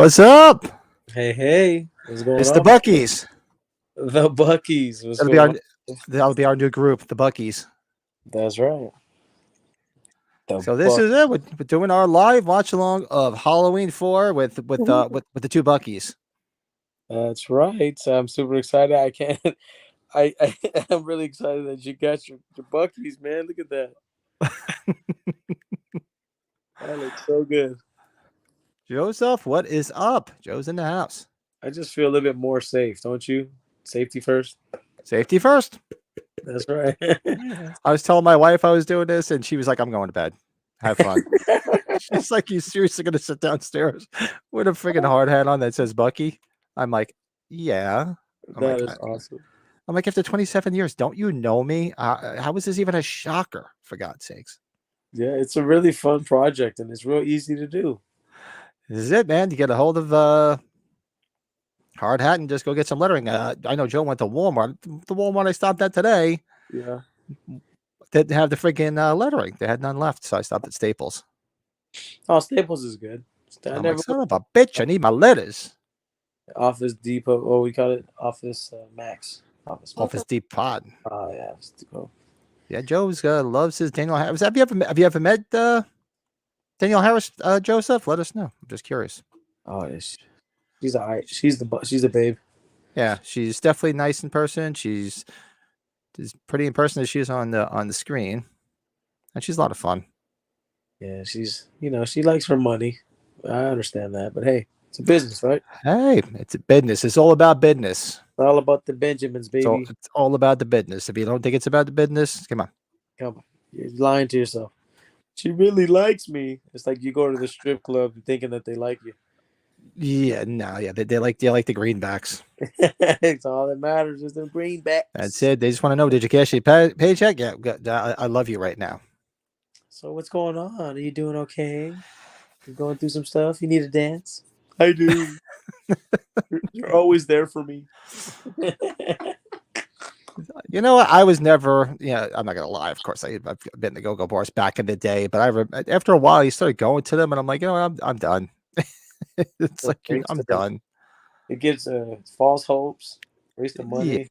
What's up? Hey, what's going It's the on? Buckies. The Buckies, what's That'll be going our on? that'll be our new group, the Buckies. That's right. The So this Buck. is it. We're doing our live watch along of Halloween 4 with the two Buckies. That's right. So I'm super excited. I can't. I I'm really excited that you got your Buckies, man. Look at that. That looks so good. Joseph, what is up? Joe's in the house. I just feel a little bit more safe, don't you? Safety first. Safety first. That's right. I was telling my wife I was doing this, and she was like, "I'm going to bed. Have fun." She's like, "You seriously gonna sit downstairs with a freaking hard hat on that says Bucky?" I'm like, "Yeah." I'm That like, is awesome. I'm like, after 27 years, don't you know me? How is this even a shocker? For God's sakes, Yeah, it's a really fun project and it's real easy to do. this is it, man. You get a hold of hard hat and just go get some lettering. I know Joe went to Walmart. The Walmart I stopped at today Yeah. didn't have the freaking lettering. They had none left, so I stopped at Staples. Oh, Staples is good. I I'm like, never son of a bitch, I need my letters. Office Depot. Oh, we call it Office Max. Office Max. Office Depot. Oh yeah, Office Depot. Yeah, Joe's loves his Daniel Harris. Have you ever met Daniel Harris, Joseph? Let us know. I'm just curious. Oh, yeah, she's alright. She's the babe. Yeah, she's definitely nice in person. She's as pretty in person as she is on the screen, and she's a lot of fun. Yeah, she likes her money. I understand that, but hey, it's a business, right? Hey, it's a business. It's all about business. It's all about the Benjamins, baby. It's all about the business. If you don't think it's about the business, come on. Come on, you're lying to yourself. She really likes me. It's like you go to the strip club thinking that they like you. Yeah, no, yeah, they like the greenbacks. It's all that matters is the greenbacks. That's it. They just want to know, did you cash your paycheck? Yeah, I love you right now. So what's going on? Are you doing okay? You going through some stuff? You need a dance? I do. You're always there for me. You know what? I was never, I'm not gonna lie. Of course, I've been to go-go bars back in the day, but after a while, you started going to them, and I'm like, I'm done. It's like I'm done. It gives false hopes, waste of Yeah, money.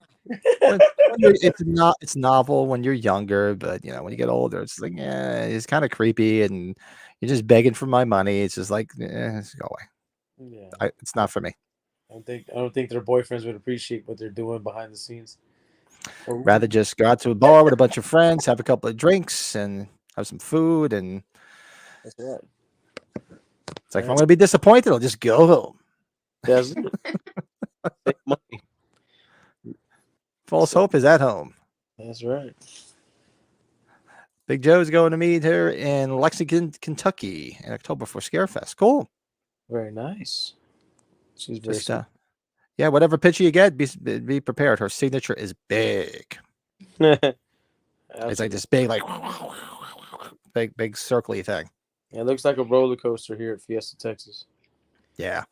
it's novel when you're younger, but when you get older, it's like, yeah, it's kind of creepy, and you're just begging for my money. It's just like, just go away. Yeah, It's not for me. I don't think their boyfriends would appreciate what they're doing behind the scenes. Rather just go out to a bar with a bunch of friends, have a couple of drinks, and have some food, and That's right. it's like, if I'm gonna be disappointed, I'll just go home. That's it. Save money. False hope is at home. That's right. Big Joe's going to meet her in Lexington, Kentucky in October for Scarefest. Cool. Very nice. She's very Just yeah, whatever picture you get, be prepared. Her signature is big. It's like this big, like big circly thing. It looks like a roller coaster here at Fiesta, Texas. Yeah,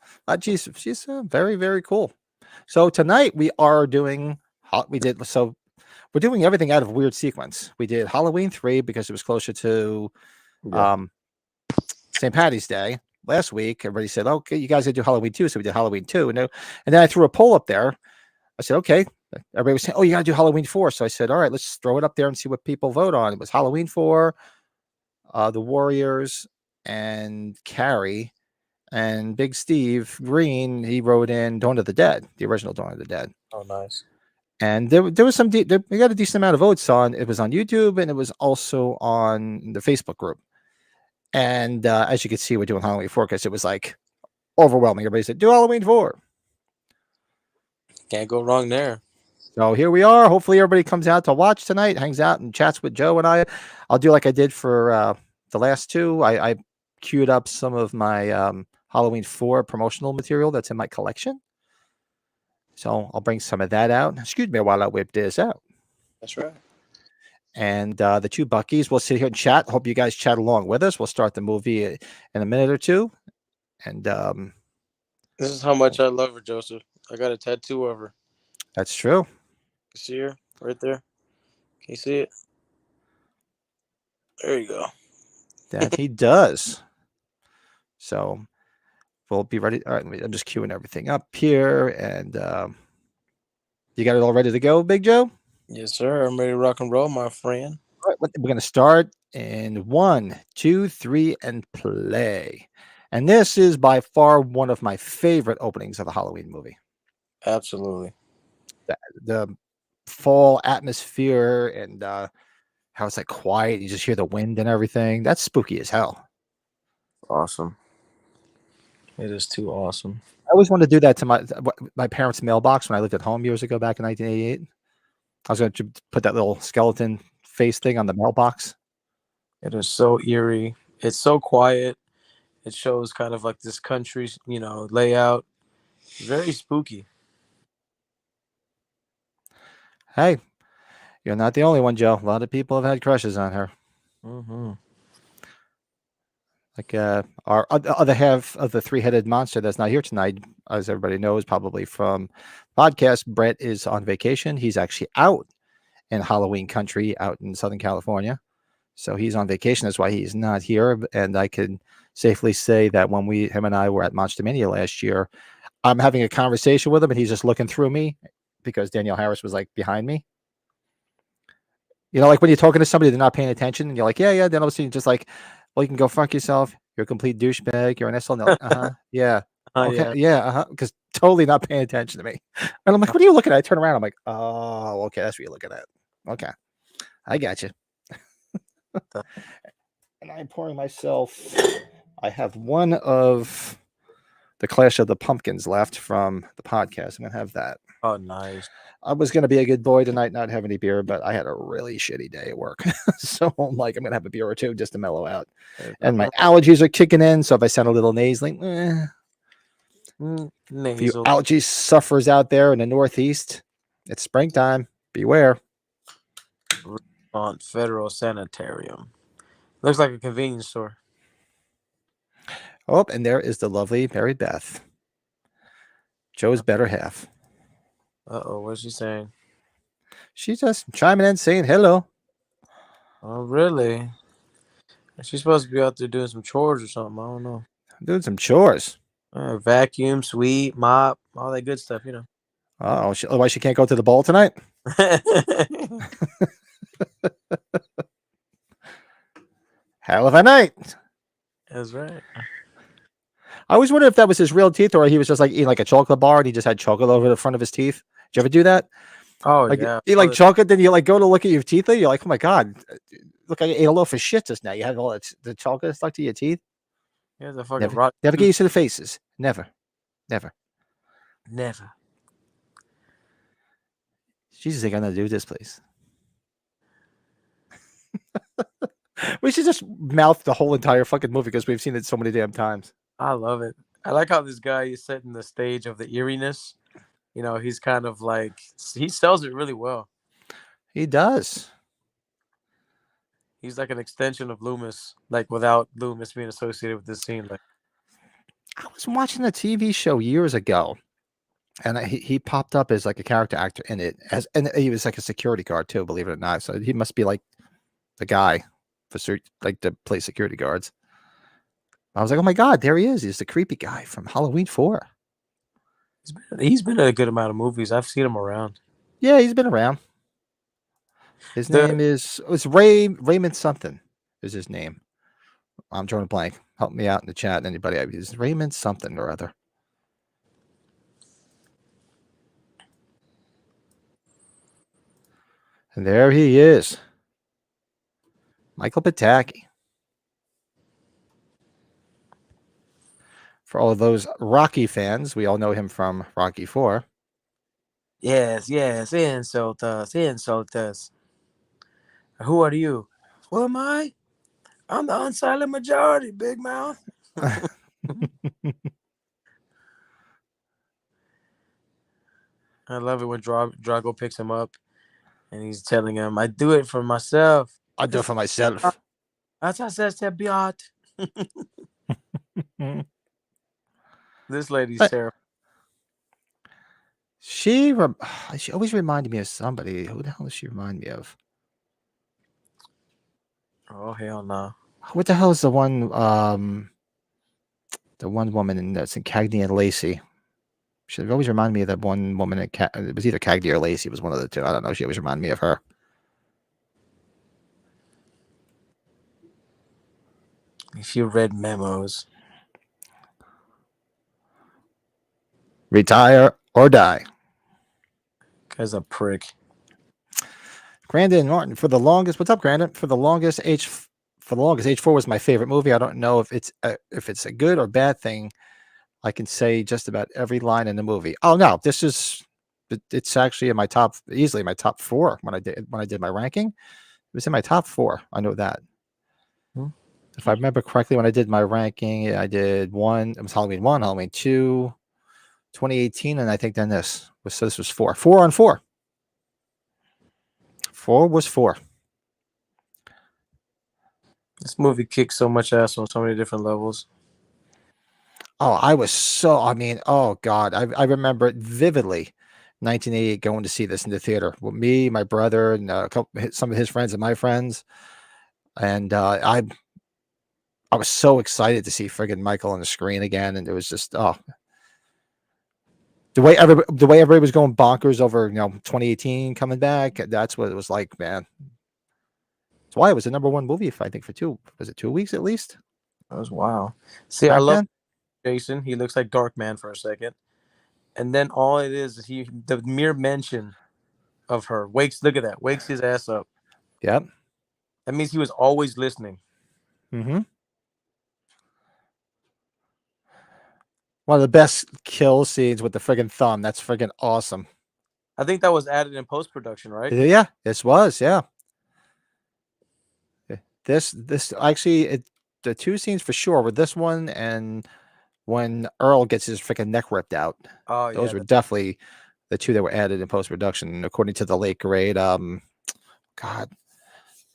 she's very, very cool. So tonight we are doing we're doing everything out of weird sequence. We did Halloween 3 because it was closer to St. Patty's Day. Last week, everybody said, "Okay, you guys gotta do Halloween 2," so we did Halloween 2, and then I threw a poll up there. I said, "Okay." Everybody was saying, "Oh, you gotta do Halloween 4," so I said, "All right, let's throw it up there and see what people vote on." It was Halloween 4, The Warriors, and Carrie, and Big Steve Green. He wrote in Dawn of the Dead, the original Dawn of the Dead. Oh, nice. And there was some. We got a decent amount of votes on. It was on YouTube, and it was also on the Facebook group. And as you can see, we're doing Halloween 4 because it was like overwhelming. Everybody said, "Do Halloween 4." Can't go wrong there. So here we are. Hopefully, everybody comes out to watch tonight, hangs out, and chats with Joe and I. I'll do like I did for the last two. I queued up some of my Halloween 4 promotional material that's in my collection. So I'll bring some of that out. Excuse me while I whip this out. That's right. And the two Buckies, we'll sit here and chat. Hope you guys chat along with us. We'll start the movie in a minute or two. And This is how much I love her, Joseph. I got a tattoo of her. that's true. You see her right there? Can you see it? There you go. That he does. So we'll be ready. All right, I'm just queuing everything up here, and you got it all ready to go, Big Joe? Yes, sir. I'm ready to rock and roll, my friend. All right, we're going to start in 1, 2, 3, and play. And this is by far one of my favorite openings of a Halloween movie. Absolutely. The fall atmosphere and how it's like quiet. You just hear the wind and everything. That's spooky as hell. Awesome. It is too awesome. I always wanted to do that to my parents' mailbox when I lived at home years ago back in 1988. I was going to put that little skeleton face thing on the mailbox. It is so eerie. It's so quiet. It shows kind of like this country's, layout. Very spooky. Hey, you're not the only one, Joe. A lot of people have had crushes on her. Mm-hmm. Like our other half of the three-headed monster that's not here tonight, as everybody knows, probably from podcast, Brett is on vacation. He's actually out in Halloween country out in Southern California. So he's on vacation. That's why he's not here. And I can safely say that when him and I were at Monster Mania last year, I'm having a conversation with him and he's just looking through me because Danielle Harris was like behind me. You know, like when you're talking to somebody, they're not paying attention and you're like, yeah. Then all of a sudden you're just like, well, you can go fuck yourself. You're a complete douchebag. You're an asshole. Like, yeah. Okay. Yeah. Because totally not paying attention to me. And I'm like, what are you looking at? I turn around. I'm like, oh, okay. That's what you're looking at. Okay. I got you. And I'm pouring myself. I have one of the Clash of the Pumpkins left from the podcast. I'm going to have that. Oh, nice. I was going to be a good boy tonight, not have any beer, but I had a really shitty day at work. So I'm like, I'm going to have a beer or two just to mellow out. And my allergies are kicking in. So if I sound a little nasally, nasal. For you allergy sufferers out there in the Northeast, it's springtime. Beware. On Federal Sanitarium. Looks like a convenience store. Oh, and there is the lovely Mary Beth. Joe's better half. Uh-oh, what's she saying? She's just chiming in saying hello. Oh, really? She's supposed to be out there doing some chores or something. I don't know. Doing some chores. Vacuum, sweep, mop, all that good stuff, Oh, why she can't go to the ball tonight? Hell of a night. That's right. I always wondered if that was his real teeth or he was just like eating like a chocolate bar and he just had chocolate over the front of his teeth. Did you ever do that? Oh, like, yeah. Eat like chocolate, then you like go to look at your teeth and you're like, oh my God, look, I ate a loaf of shit just now. You had all the chocolate stuck to your teeth. Yeah, the fucking never get used to the faces. Never. Jesus, they're gonna do this, please. We should just mouth the whole entire fucking movie because we've seen it so many damn times. I love it. I like how this guy is setting the stage of the eeriness. He's kind of like, he sells it really well. He does. He's like an extension of Loomis, like without Loomis being associated with this scene. Like, I was watching a TV show years ago, and he popped up as like a character actor in it, and he was like a security guard too, believe it or not. So he must be like the guy for like to play security guards. I was like, oh my God, there he is. He's the creepy guy from Halloween 4. He's been in a good amount of movies. I've seen him around. Yeah, he's been around. His name is Raymond something is his name. I'm drawing a blank. Help me out in the chat. Anybody? It's Raymond something or other. And there he is. Michael Pataki. For all of those Rocky fans, we all know him from Rocky 4. Yes, insult us. Who are you? Who am I? I'm the unsilent majority, big mouth. I love it when Drago picks him up and he's telling him, I do it for myself. I do it for myself. That's how says to Biot. This lady's terrible. She always reminded me of somebody. Who the hell does she remind me of? Oh, hell no. What the hell is the one? the one woman that's in Cagney and Lacey. She always reminded me of that one woman at it was either Cagney or Lacey. It was one of the two. I don't know. She always reminded me of her. If you read memos. Retire or die. Guy's a prick. Grandin Martin, for the longest. What's up, Grandin? For the longest, H4 was my favorite movie. I don't know if it's a good or bad thing. I can say just about every line in the movie. Oh no, it's actually in my top, easily my top 4 when I did my ranking. It was in my top 4. I know that. If I remember correctly, when I did my ranking, I did 1. It was Halloween 1, Halloween 2, 2018, and I think then this was 4. 4 on 4. 4 was 4. This movie kicks so much ass on so many different levels. Oh, oh God. I remember it vividly. 1988, going to see this in the theater with me, my brother, and some of his friends and my friends. And I was so excited to see friggin' Michael on the screen again. And it was just, the way everybody was going bonkers over, 2018 coming back. That's what it was like, man. That's why it was the #1 movie, I think, for 2 weeks at least? That was wow. See, Back I love then? Jason. He looks like Darkman for a second. And then all it is the mere mention of her wakes his ass up. Yep. That means he was always listening. Mm-hmm. One of the best kill scenes with the friggin' thumb. That's friggin' awesome. I think that was added in post-production, right? Yeah, this was, yeah. This actually, the 2 scenes for sure were this one and when Earl gets his freaking neck ripped out. Oh, Those yeah. were definitely the 2 that were added in post-production, according to the late great, God,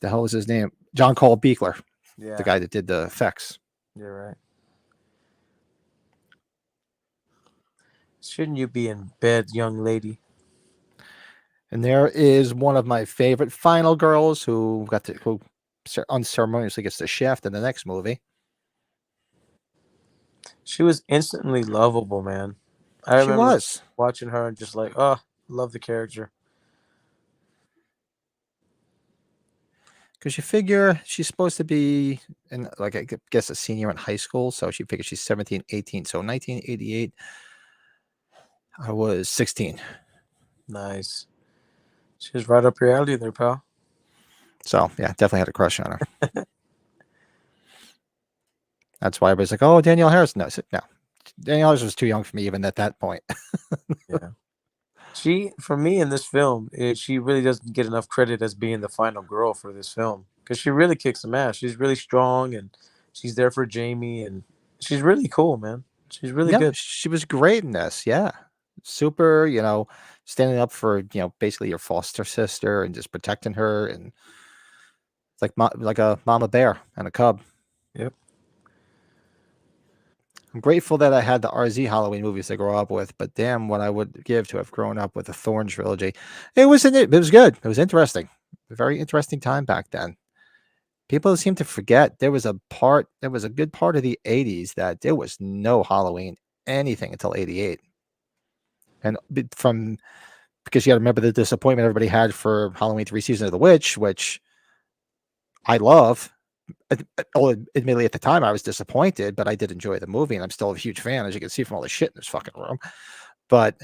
the hell was his name? John Cole Beekler, Yeah. the guy that did the effects. You're right. Shouldn't you be in bed, young lady? And there is one of my favorite final girls who unceremoniously gets the shaft in the next movie. She was instantly lovable, man. I She remember was. watching her and just like, oh, love the character. Because you figure she's supposed to be, in, like, I guess a senior in high school. So she figures she's 17, 18. So 1988, I was 16. Nice. She was right up your alley there, pal. So, yeah, definitely had a crush on her. That's why everybody's like, oh, Danielle Harris. No, Danielle Harris was too young for me even at that point. Yeah. For me in this film, she really doesn't get enough credit as being the final girl for this film because she really kicks some ass. She's really strong and she's there for Jamie and she's really cool, man. She's really good. She was great in this. Yeah. Super, standing up for, basically your foster sister and just protecting her. And it's like a mama bear and a cub. Yep. I'm grateful that I had the RZ Halloween movies to grow up with, but damn what I would give to have grown up with the Thorn trilogy. It was good. It was interesting. A very interesting time back then. People seem to forget there was a good part of the 80s that there was no Halloween anything until 88. And because you got to remember the disappointment everybody had for Halloween 3 Season of the Witch, which I love. Admittedly, at the time, I was disappointed, but I did enjoy the movie, and I'm still a huge fan, as you can see from all the shit in this fucking room. But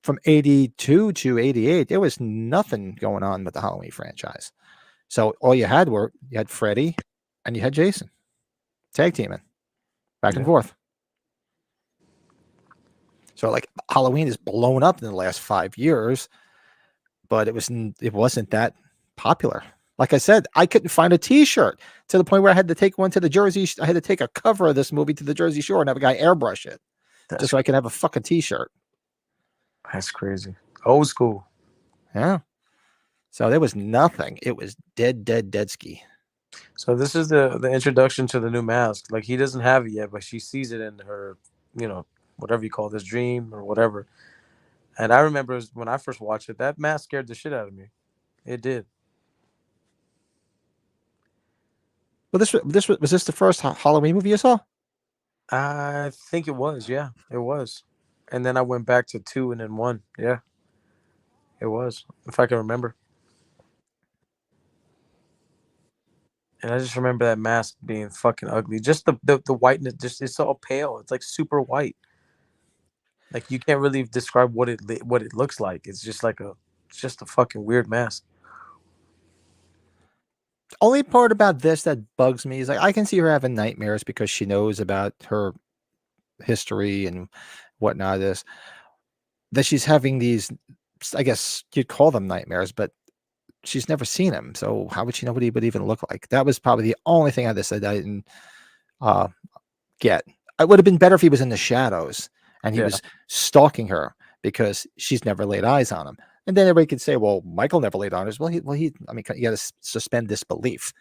from 82 to 88, there was nothing going on with the Halloween franchise. So all you had Freddy and you had Jason tag teaming back and forth. So like Halloween is blown up in the last 5 years, but it wasn't that popular. Like I said, I couldn't find a T-shirt to the point where I had to take one to the Jersey. I had to take a cover of this movie to the Jersey Shore and have a guy airbrush it just so I could have a fucking T-shirt. That's crazy. Old school. Yeah. So there was nothing. It was dead ski. So this is the introduction to the new mask. Like he doesn't have it yet, but she sees it in her, whatever you call this, dream or whatever. And I remember when I first watched it, that mask scared the shit out of me. It did. Well, was this the first Halloween movie you saw? I think it was. Yeah, it was. And then I went back to 2 and then 1. Yeah, it was. If I can remember. And I just remember that mask being fucking ugly. Just the whiteness, just it's all pale. It's like super white. Like you can't really describe what it looks like. It's just a fucking weird mask. Only part about this that bugs me is like I can see her having nightmares because she knows about her history and whatnot. Is that she's having these? I guess you'd call them nightmares, but she's never seen him. So how would she know what he would even look like? That was probably the only thing I just said I didn't uh, get. It would have been better if he was in the shadows and he Yeah, was stalking her because she's never laid eyes on him. And then everybody could say, "Well, Michael never laid on her." Well, he. I mean, you got to suspend disbelief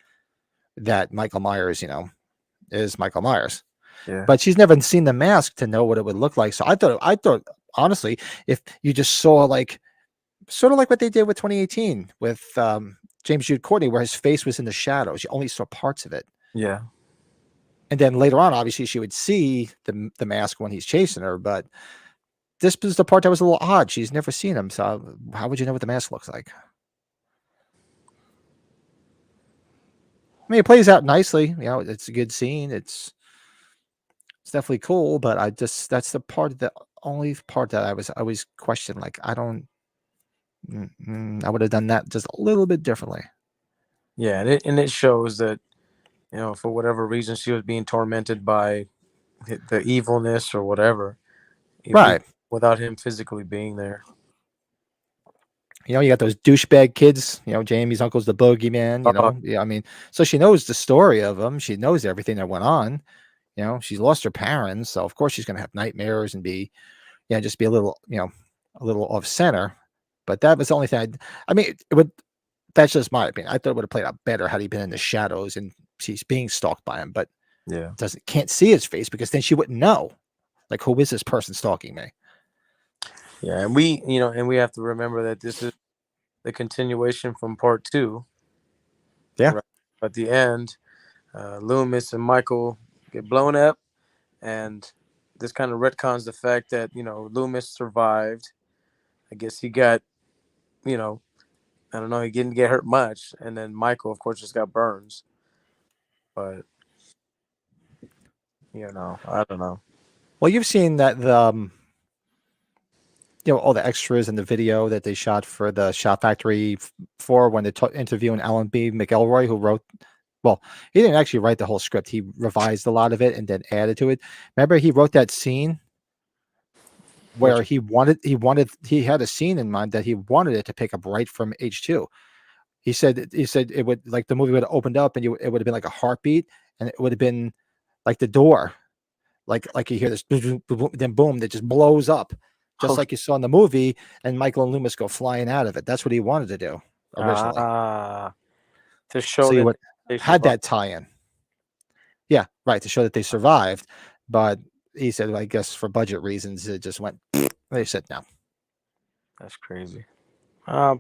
that Michael Myers, is Michael Myers. yeah, But she's never seen the mask to know what it would look like. So I thought honestly, if you just saw like sort of like what they did with 2018 with James Jude Courtney, where his face was in the shadows, you only saw parts of it. yeah, And then later on, obviously, she would see the mask when he's chasing her. But this was the part that was a little odd. She's never seen him, so how would you know what the mask looks like? I mean, it plays out nicely. It's a good scene. It's definitely cool, but that's the only part that I was always questioned. Like, I would have done that just a little bit differently. yeah. And it shows that for whatever reason she was being tormented by the evilness or whatever, even Right. without him physically being there. You got those douchebag kids. Jamie's uncle's the bogeyman. Uh, Yeah. I mean, so she knows the story of him. She knows everything that went on. She's lost her parents, so of course she's gonna have nightmares and be, just be a little off center. But that was the only thing. I mean, it would. That's just my opinion. I thought it would have played out better had he been in the shadows and she's being stalked by him, but yeah, can't see his face because then she wouldn't know. Like, who is this person stalking me? yeah. And we have to remember that this is the continuation from part 2. Yeah. Right. At the end, Loomis and Michael get blown up, and this kind of retcons the fact that Loomis survived. I guess he got, you know, I don't know, he didn't get hurt much, and then Michael, of course, just got burns. But I don't know. Well, you've seen that all the extras in the video that they shot for the Shot Factory for when they're interviewing Alan B. McElroy, who wrote. Well, he didn't actually write the whole script. He revised a lot of it and then added to it. Remember, he wrote that scene where Which he had a scene in mind that he wanted it to pick up right from H2. He said it would, like, the movie would have opened up and it would have been like a heartbeat, and it would have been like the door, like you hear this boom, boom, boom, then boom, that just blows up, just like you saw in the movie, and Michael and Loomis go flying out of it. That's what he wanted to do originally. to show So you that would they had survived. that tie-in. Yeah, right, to show that they survived. But he said, I guess for budget reasons, it just went. They said no. That's crazy.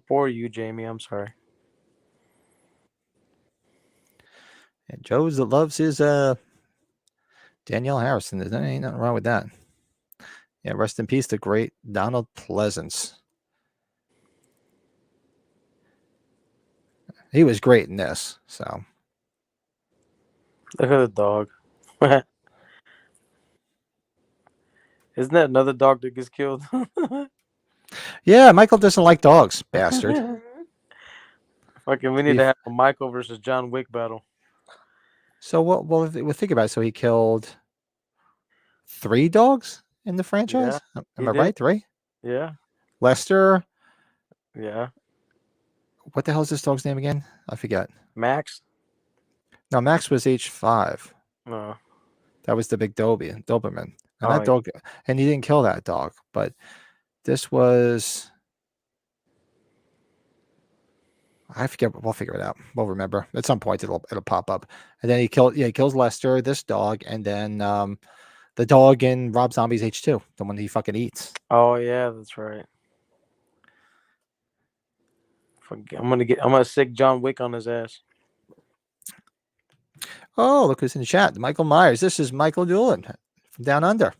Poor you, Jamie. I'm sorry. And Joe's that loves his Danielle Harrison. There ain't nothing wrong with that. Yeah, rest in peace, the great Donald Pleasance. He was great in this. So Look at the dog. Isn't that another dog that gets killed? yeah, Michael doesn't like dogs, bastard. Fucking, we need to have a Michael versus John Wick battle. So we'll think about it. So he killed 3 dogs in the franchise. Yeah, Am he I did. right? 3. Yeah, Lester. yeah. What the hell is this dog's name again? I forget. Max. No, Max was H5. No. That was the big Doberman. And Oh, that dog, and he didn't kill that dog. But this was, I forget. We'll figure it out. We'll remember at some point. It'll pop up. And then he kills Lester, this dog, and then the dog in Rob Zombie's H2, the one he fucking eats. oh yeah, that's right. I'm gonna sick John Wick on his ass. Oh, look who's in the chat. Michael Myers. This is Michael Doolin from down under.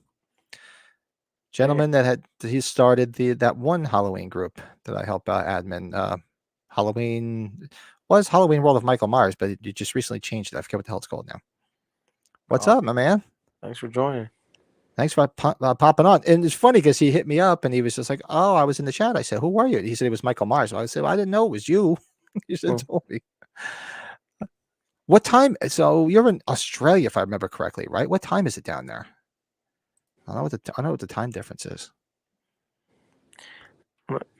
Gentleman he started that one Halloween group that I help admin. Halloween was Halloween World of Michael Myers, but it just recently changed it. I forget what the hell it's called now. What's up, my man? Thanks for joining. Thanks for popping on. And it's funny because he hit me up and he was just like, "Oh, I was in the chat." I said, "Who were you?" He said it was Michael Myers. I said, well, "I didn't know it was you." He said, "Told me." What time? So you're in Australia, if I remember correctly, right? What time is it down there? I don't know what the time difference is.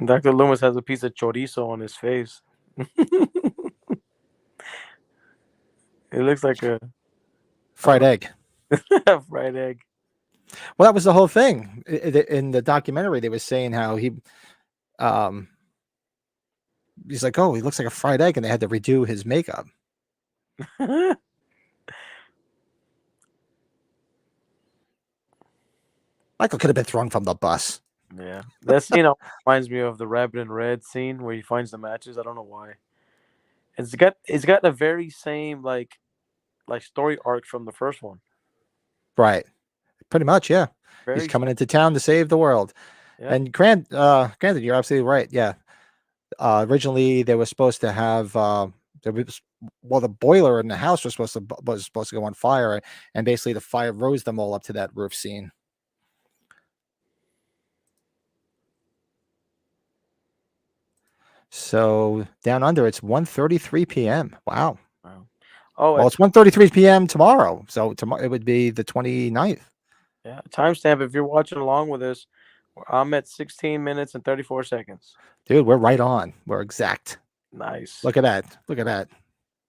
Dr. Loomis has a piece of chorizo on his face. It looks like a fried egg. Fried egg. Well, that was the whole thing in the documentary. They were saying how he's like, "Oh, he looks like a fried egg," and they had to redo his makeup. Michael could have been thrown from the bus. Yeah, that scene reminds me of the Rabbit in Red scene where he finds the matches. I don't know why. It's got the very same like story arc from the first one. Right. Pretty much, yeah. He's coming into town to save the world. Yeah. And granted, you're absolutely right. Yeah. Originally, they were supposed to have the boiler in the house was supposed to go on fire, and basically the fire rose them all up to that roof scene. So down under, it's 1:33 p.m. Wow. Oh, well, it's 1:33 p.m. tomorrow. So tomorrow it would be the 29th. Yeah, timestamp. If you're watching along with us, I'm at 16 minutes and 34 seconds. Dude, we're right on. We're exact. Nice. Look at that. Look at that.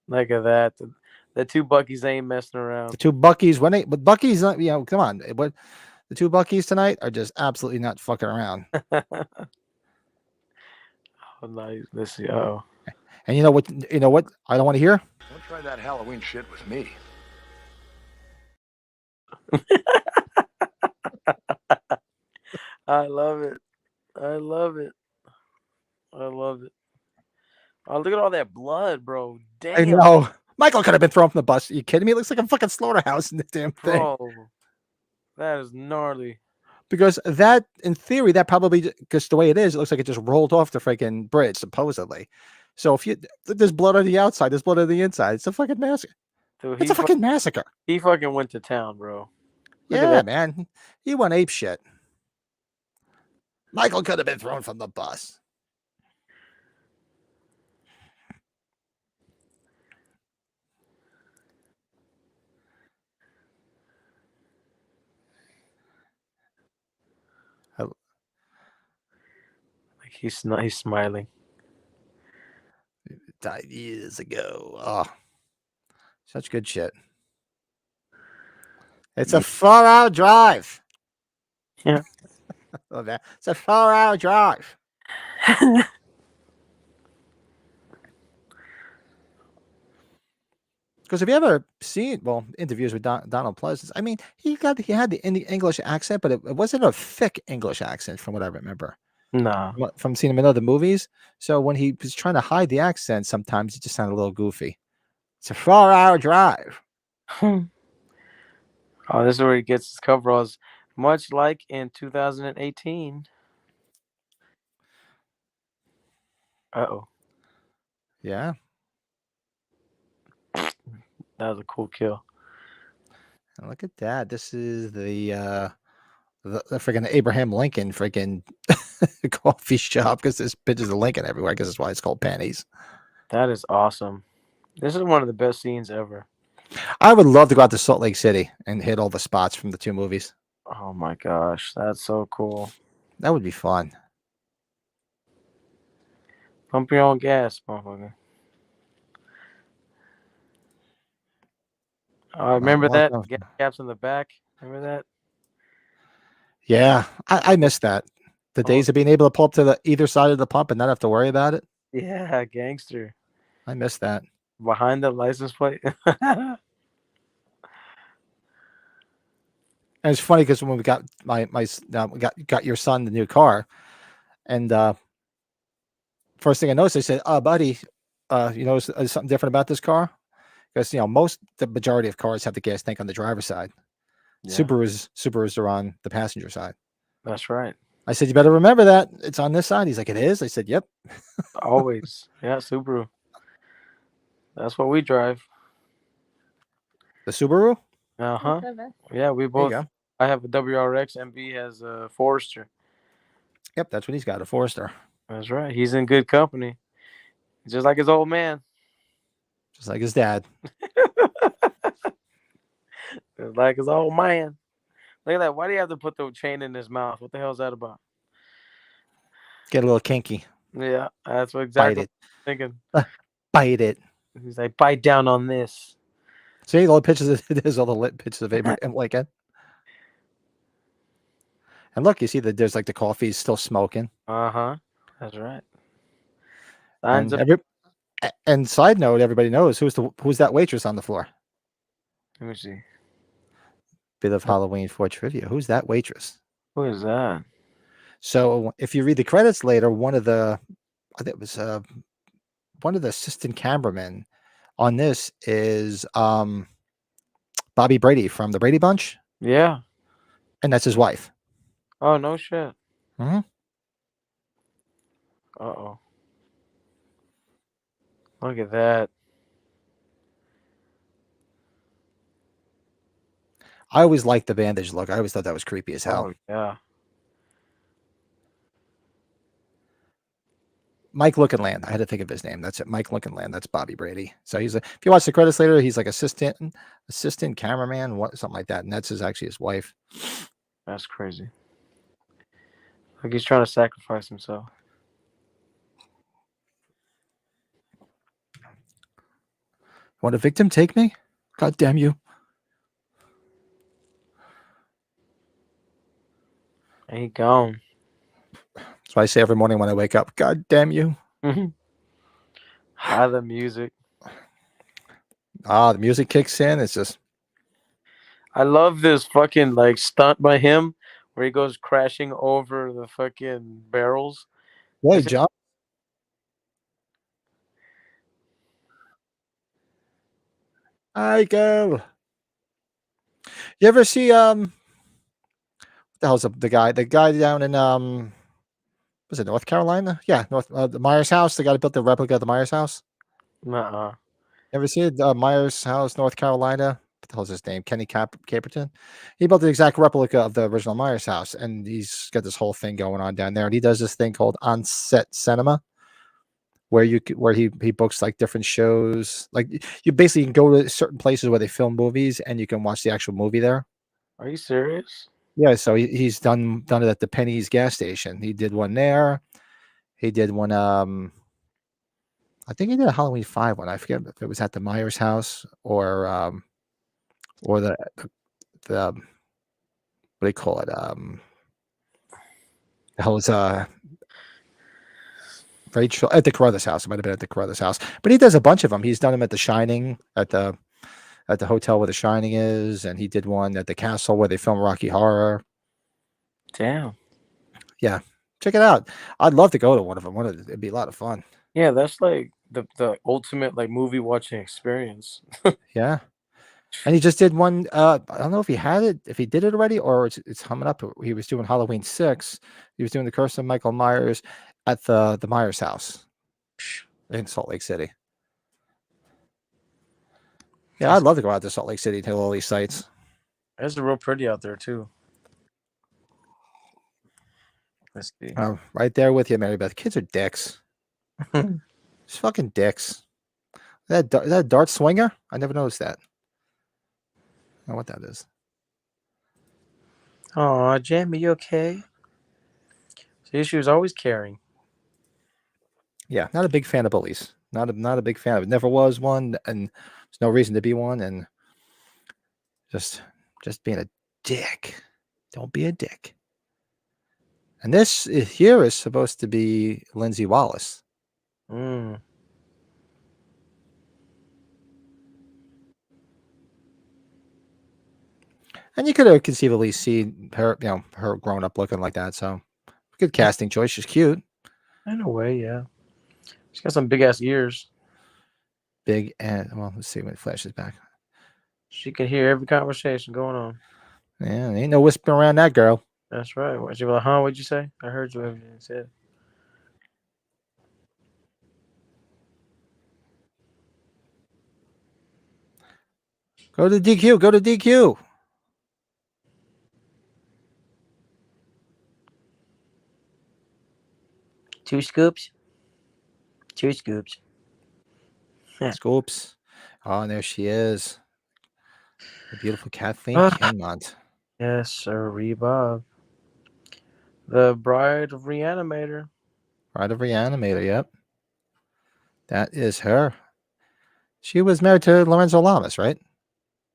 Look at that. The two Buckies ain't messing around. The two Buckies, but Buckies, come on. But the two Buckies tonight are just absolutely not fucking around. Oh, nice. Let's see. Oh. And you know what? I don't want to hear. Don't try that Halloween shit with me. I love it. I love it. I love it. Oh, look at all that blood, bro. Damn. I know. Michael could have been thrown from the bus. Are you kidding me? It looks like a fucking slaughterhouse in the damn thing. Bro, that is gnarly. Because that, in theory, that probably, because the way it is, it looks like it just rolled off the freaking bridge, supposedly. So if there's blood on the outside, there's blood on the inside. It's a fucking massacre. Dude, it's a fucking massacre. He fucking went to town, bro. Yeah, man. He went ape shit. Michael could have been thrown from the bus. Like he's smiling. Died years ago. Oh, such good shit. It's a 4-hour drive. Yeah. Love that. It's a 4-hour drive. Because have you ever seen interviews with Donald Pleasance? I mean, he had the English accent, but it wasn't a thick English accent from what I remember. No. From seeing him in other movies. So when he was trying to hide the accent, sometimes it just sounded a little goofy. It's a 4-hour drive. Oh, this is where he gets his coveralls, much like in 2018. Uh-oh. Yeah. That was a cool kill. And look at that. This is the freaking Abraham Lincoln freaking coffee shop, because there's pictures of Lincoln everywhere, because that's why it's called Pennies. That is awesome. This is one of the best scenes ever. I would love to go out to Salt Lake City and hit all the spots from the two movies. Oh my gosh, that's so cool. That would be fun. Pump your own gas, motherfucker. Remember that? Gas caps in the back? Remember that? Yeah, I miss that. The days of being able to pull up to either side of the pump and not have to worry about it. Yeah, gangster. I miss that. Behind the license plate. And it's funny because when we got got your son the new car, and first thing I noticed, I said, buddy, is something different about this car? Because the majority of cars have the gas tank on the driver's side. Yeah. Subarus are on the passenger side. That's right. I said, you better remember that. It's on this side. He's like, it is? I said, yep. Always. Yeah, Subaru. That's what we drive. The Subaru? Uh-huh. Yeah, we There you both. go. I have a WRX and B has a Forester. Yep, that's what he's got, a Forester. That's right. He's in good company. Just like his old man. Just like his dad. Just like his old man. Look at that. Why do you have to put the chain in his mouth? What the hell is that about? Get a little kinky. Yeah, that's what Bite exactly it. I'm thinking. Bite it. He's like, bite down on this. See all the pictures there's all the lit pictures of Abraham Lincoln. And look, you see that there's like the coffee's still smoking. Uh-huh. That's right. Signs And of and side note, everybody knows who's that waitress on the floor. let me see. Bit of Halloween 4 trivia. Who's that waitress? Who is that? So if you read the credits later, one of the I think it was one of the assistant cameramen on this is Bobby Brady from the Brady Bunch, Yeah. and that's his wife. Oh, no shit. Mm-hmm. Uh-oh. Look at that. I always liked the bandage look. I always thought that was creepy as hell. Oh, yeah. Mike Lookinland. I had to think of his name. That's it. Mike Lookinland. That's Bobby Brady. So he's if you watch the credits later, he's like assistant cameraman, something like that. And that's actually his wife. That's crazy. Like he's trying to sacrifice himself. Want a victim? Take me? God damn you. And he gone. That's what I say every morning when I wake up. God damn you. Hi, the music. The music kicks in. It's just. I love this fucking like stunt by him where he goes crashing over the fucking barrels. Hey, John. I go. You ever see what the hell's the guy down in was it North Carolina? Yeah, the Myers house. The guy that built the replica of the Myers house. Nuh-uh. Ever see it? Myers house, North Carolina. What the hell's his name? Kenny Caperton. He built the exact replica of the original Myers house, and he's got this whole thing going on down there. And he does this thing called on-set cinema, where he books like different shows. Like you basically can go to certain places where they film movies, and you can watch the actual movie there. Are you serious? Yeah, so he's done it at the Penny's gas station. He did one there. He did one. I think he did a Halloween 5 one. I forget if it was at the Myers house or the what do you call it? The hell is Rachel at the Carruthers house. It might have been at the Carruthers house, but he does a bunch of them. He's done them at the Shining, at the hotel where the Shining is, and he did one at the castle where they film Rocky Horror. Damn. Yeah, check it out. I'd love to go to one of them. It'd be a lot of fun. Yeah, that's like the ultimate like movie watching experience. Yeah. And he just did one. I don't know if he did it already, or it's coming up. He was doing Halloween 6. He was doing the Curse of Michael Myers at the Myers house in Salt Lake City. Yeah, I'd love to go out to Salt Lake City and hit all these sites. It's real pretty out there too. Let's see. Right there with you, Mary Beth. Kids are dicks. Just fucking dicks. Is that a dart swinger? I never noticed that. I don't know what that is. Oh, Jamie, you okay? See, she was always caring. Yeah, not a big fan of bullies. Not a big fan of it. Never was one, and there's no reason to be one. And just being a dick. Don't be a dick. And this here is supposed to be Lindsay Wallace. Mm. And you could have conceivably seen her, her growing up looking like that. So good casting choice. She's cute. In a way, yeah. She's got some big ass ears. Big and let's see when it flashes back. She can hear every conversation going on. Yeah, ain't no whispering around that girl. That's right. What you like, huh? What'd you say? I heard you everything you said. Go to DQ. Go to DQ. Two scoops. Two scoops. Yeah. Scoops. Oh, and there she is. The beautiful Kathleen Ah. Kinmont. Yes, sir, Bob. The bride of Reanimator. Bride of Reanimator. Yep. That is her. She was married to Lorenzo Lamas, right?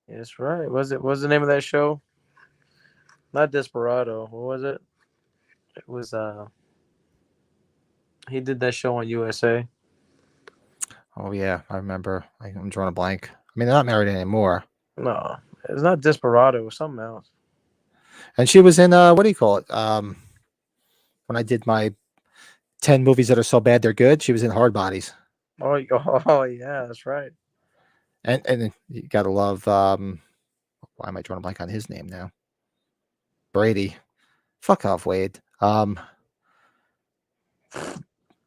That's right. What's the name of that show? Not Desperado. What was it? It was he did that show on USA. Oh, yeah. I remember. I'm drawing a blank. I mean, they're not married anymore. No, it's not Desperado. It was something else. And she was in, what do you call it? When I did my 10 movies that are so bad they're good, she was in Hard Bodies. Oh, yeah, that's right. And you got to love, why am I drawing a blank on his name now? Brady. Fuck off, Wade.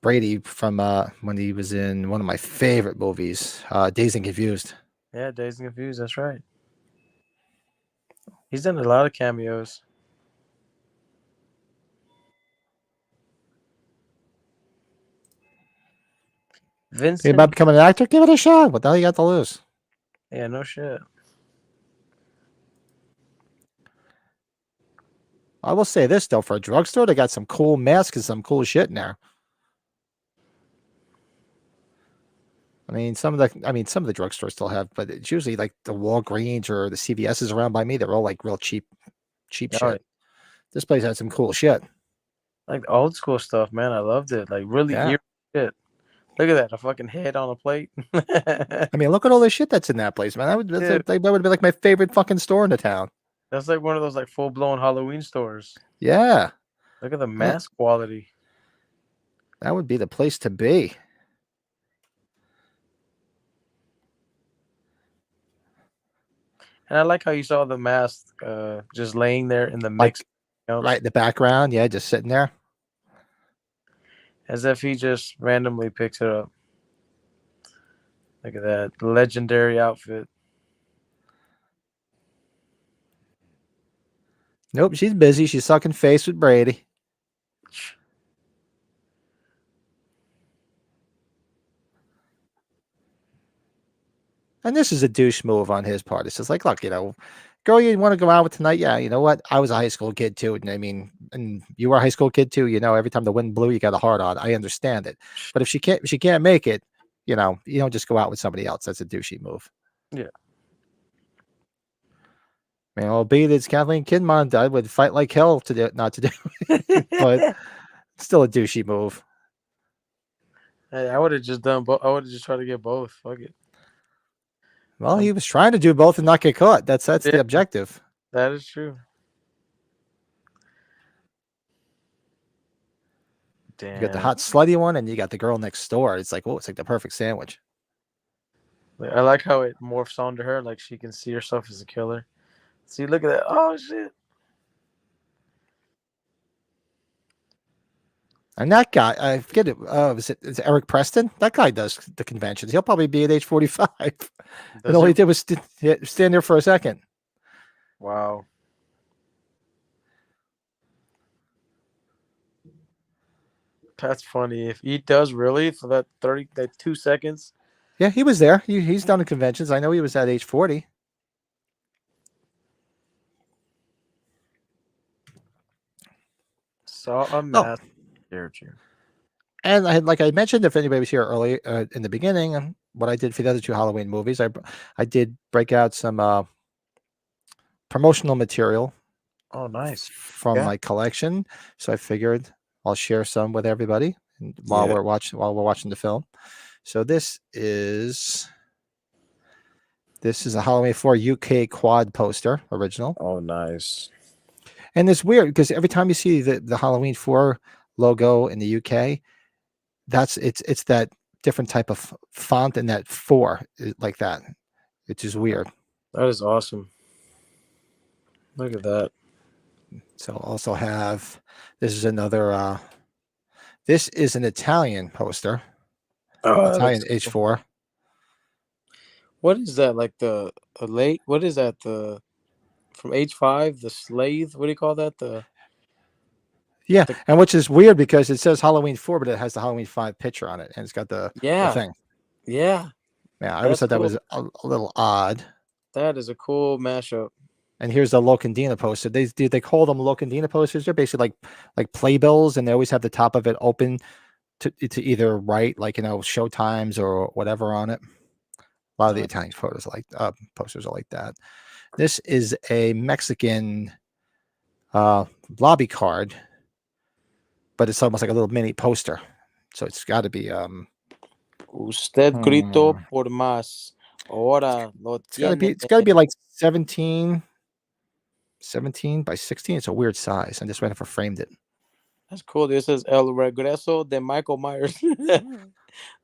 Brady from when he was in one of my favorite movies, Dazed and Confused. Yeah, Dazed and Confused. That's right. He's done a lot of cameos. Think Vincent. about becoming an actor? Give it a shot. What the hell you got to lose? Yeah, no shit. I will say this though, for a drugstore, they got some cool masks and some cool shit in there. I mean, some of the drugstores still have, but it's usually like the Walgreens or the CVS's around by me. They're all like real cheap Oh, shit. This place had some cool shit. like the old school stuff, man. I loved it. Like really Yeah. eerie shit. Look at that, a fucking head on a plate. I mean, look at all the shit that's in that place, man. That would be like my favorite fucking store in the town. That's like one of those like full blown Halloween stores. Yeah, Look at the mask quality. that would be the place to be. And I like how you saw the mask just laying there in the mix. Right in the background, yeah, just sitting there. As if he just randomly picks it up. Look at that legendary outfit. Nope, she's busy. She's sucking face with Brady. And this is a douche move on his part. It's just like, look, girl, you want to go out with tonight? Yeah, you know what? I was a high school kid too. And I mean, and you were a high school kid too. Every time the wind blew, you got a hard on. I understand it. But if she can't make it, you don't just go out with somebody else. That's a douchey move. Yeah. I mean, albeit it's Kathleen Kinmont, I would fight like hell not to do it. But still a douchey move. Hey, I would have just done both. I would have just tried to get both. Fuck it. Well, he was trying to do both and not get caught. That's the objective. That is true. Damn. You got the hot slutty one, and you got the girl next door. It's like, it's like the perfect sandwich. I like how it morphs onto her, like she can see herself as a killer. See, look at that. Oh shit. And that guy, I forget it. Is it Eric Preston? That guy does the conventions. He'll probably be at age 45. And all he did was stand there for a second. Wow. That's funny. If he does really for that 2 seconds. Yeah, he was there. He's done the conventions. I know he was at age 40. Saw a mask character. And like I mentioned, if anybody was here early in the beginning, what I did for the other two Halloween movies, I did break out some promotional material. Oh, nice. From my collection. So I figured I'll share some with everybody while we're watching the film. So this is a Halloween 4 UK quad poster original. Oh, nice. And it's weird because every time you see the Halloween 4 logo in the UK, it's that different type of font and that 4 like that. It's just weird. That is awesome. Look at that. So also have, this is another, this is an Italian poster, Oh, that Italian looks cool. H4. What is that? Like a late? What is that? The from H5, the Slave. What do you call that? Yeah, The and which is weird because it says Halloween 4, but it has the Halloween 5 picture on it, and it's got the yeah, thing. yeah. Yeah, I always That's thought that cool. was a little odd. That is a cool mashup. And here's the Locandina poster. They call them Locandina posters. They're basically like playbills, and they always have the top of it open to either write like show times or whatever on it. A lot of the Italian photos posters are like that. This is a Mexican lobby card, but it's almost like a little mini poster. So it's got to be Usted gritó por más. Ahora lo tiene. it's got to be like 17 by 16. It's a weird size. I just went and framed it. That's cool. This says El Regreso de Michael Myers.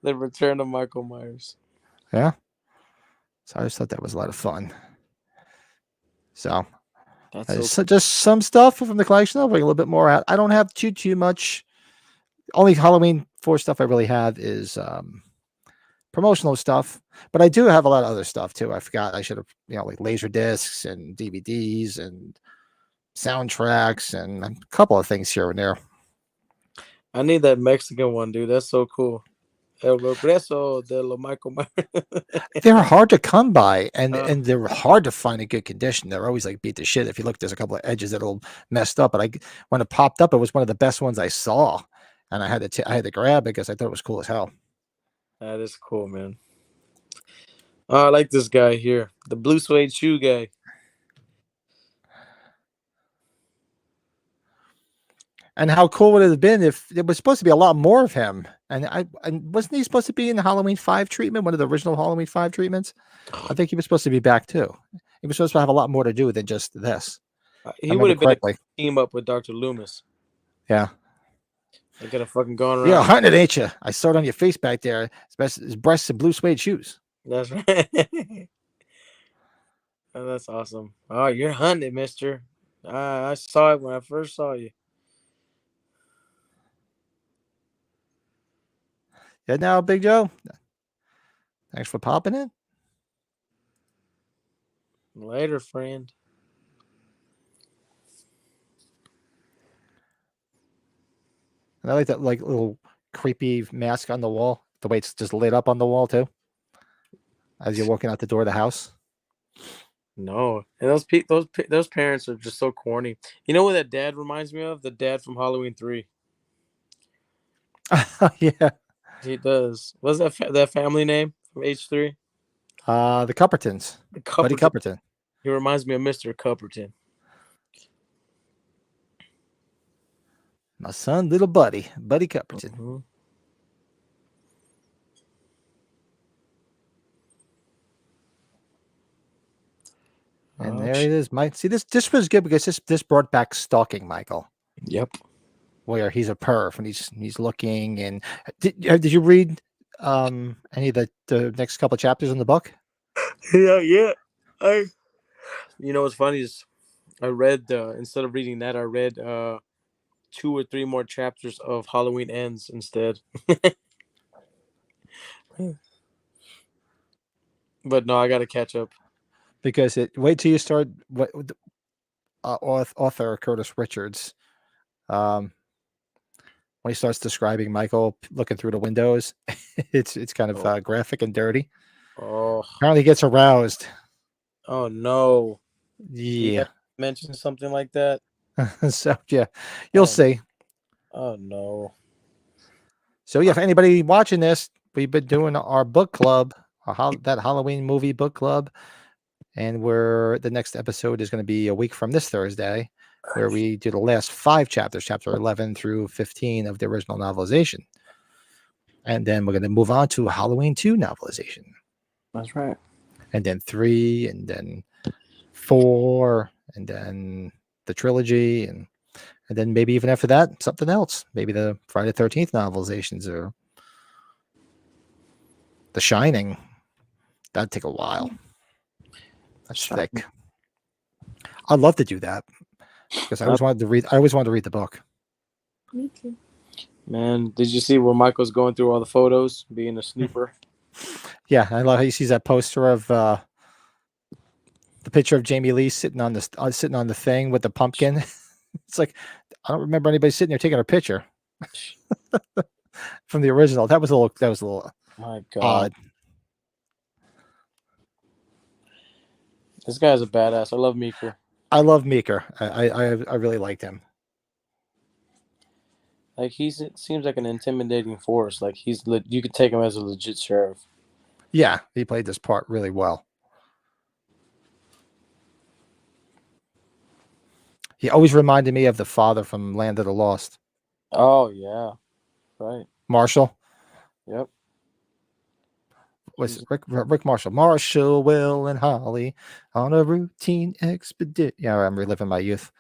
The return of Michael Myers. Yeah. So I just thought that was a lot of fun. So That's so just some stuff from the collection. I'll bring a little bit more out. I don't have too much. Only Halloween 4 stuff I really have is promotional stuff, but I do have a lot of other stuff too. I forgot. I should have, like laser discs and DVDs and soundtracks and a couple of things here and there. I need that Mexican one, dude. That's so cool. El Regreso de lo Michael Myers. They're hard to come by, and they're hard to find in good condition. They're always like beat to shit. If you look, there's a couple of edges that are messed up, but when it popped up, it was one of the best ones I saw, and I had to grab it because I thought it was cool as hell. That is cool, man. Oh, I like this guy here, the blue suede shoe guy. And how cool would it have been if there was supposed to be a lot more of him? And wasn't he supposed to be in the Halloween 5 treatment, one of the original Halloween 5 treatments? I think he was supposed to be back too. He was supposed to have a lot more to do than just this. He would have been a team up with Dr. Loomis. Yeah. They could have fucking gone around. You're hunting it, ain't you? I saw it on your face back there. His breasts and blue suede shoes. That's right. Oh, that's awesome. Oh, you're hunting, mister. I saw it when I first saw you. Yeah, now, Big Joe. Thanks for popping in. Later, friend. And I like that little creepy mask on the wall. The way it's just lit up on the wall too, as you're walking out the door of the house. No, and those parents are just so corny. You know what that dad reminds me of? The dad from Halloween 3. Yeah, he does. What's that family name from H3? The Cuppertons. Buddy Cupperton. He reminds me of Mr. Cupperton. My son, little Buddy Cupperton. Mm-hmm. And there it is, Mike. See, this was good because this brought back stalking Michael. Yep. Where he's a perv and he's looking. And did you read any of the next couple of chapters in the book? Yeah. You know what's funny is I read instead of reading that, I read 2 or 3 more chapters of Halloween Ends instead. But no, I got to catch up. Because wait till you start author Curtis Richards, when he starts describing Michael looking through the windows, it's kind of graphic and dirty. Oh, apparently he gets aroused. Oh no! Yeah, mention something like that. So yeah, you'll see. Oh no! So yeah, for anybody watching this, we've been doing our book club, that Halloween movie book club. And the next episode is going to be a week from this Thursday, where we do the last 5 chapters, chapter 11 through 15 of the original novelization. And then we're going to move on to Halloween 2 novelization. That's right. And then 3, and then 4, and then the trilogy, and then maybe even after that, something else. Maybe the Friday the 13th novelizations or The Shining. That'd take a while. That's thick. I'd love to do that because I always wanted to read. I always wanted to read the book. Me too. Man, did you see where Michael's going through all the photos, being a snooper? Yeah, I love how he sees that poster of the picture of Jamie Lee sitting on the thing with the pumpkin. It's like I don't remember anybody sitting there taking a picture from the original. That was a little My God, odd. this guy's a badass. I love Meeker. I love Meeker. I really liked him. Like seems like an intimidating force. Like you could take him as a legit sheriff. Yeah, he played this part really well. He always reminded me of the father from Land of the Lost. Oh yeah, right. Marshall. Yep. Was Rick Marshall? Marshall, Will, and Holly on a routine expedition. Yeah, I'm reliving my youth.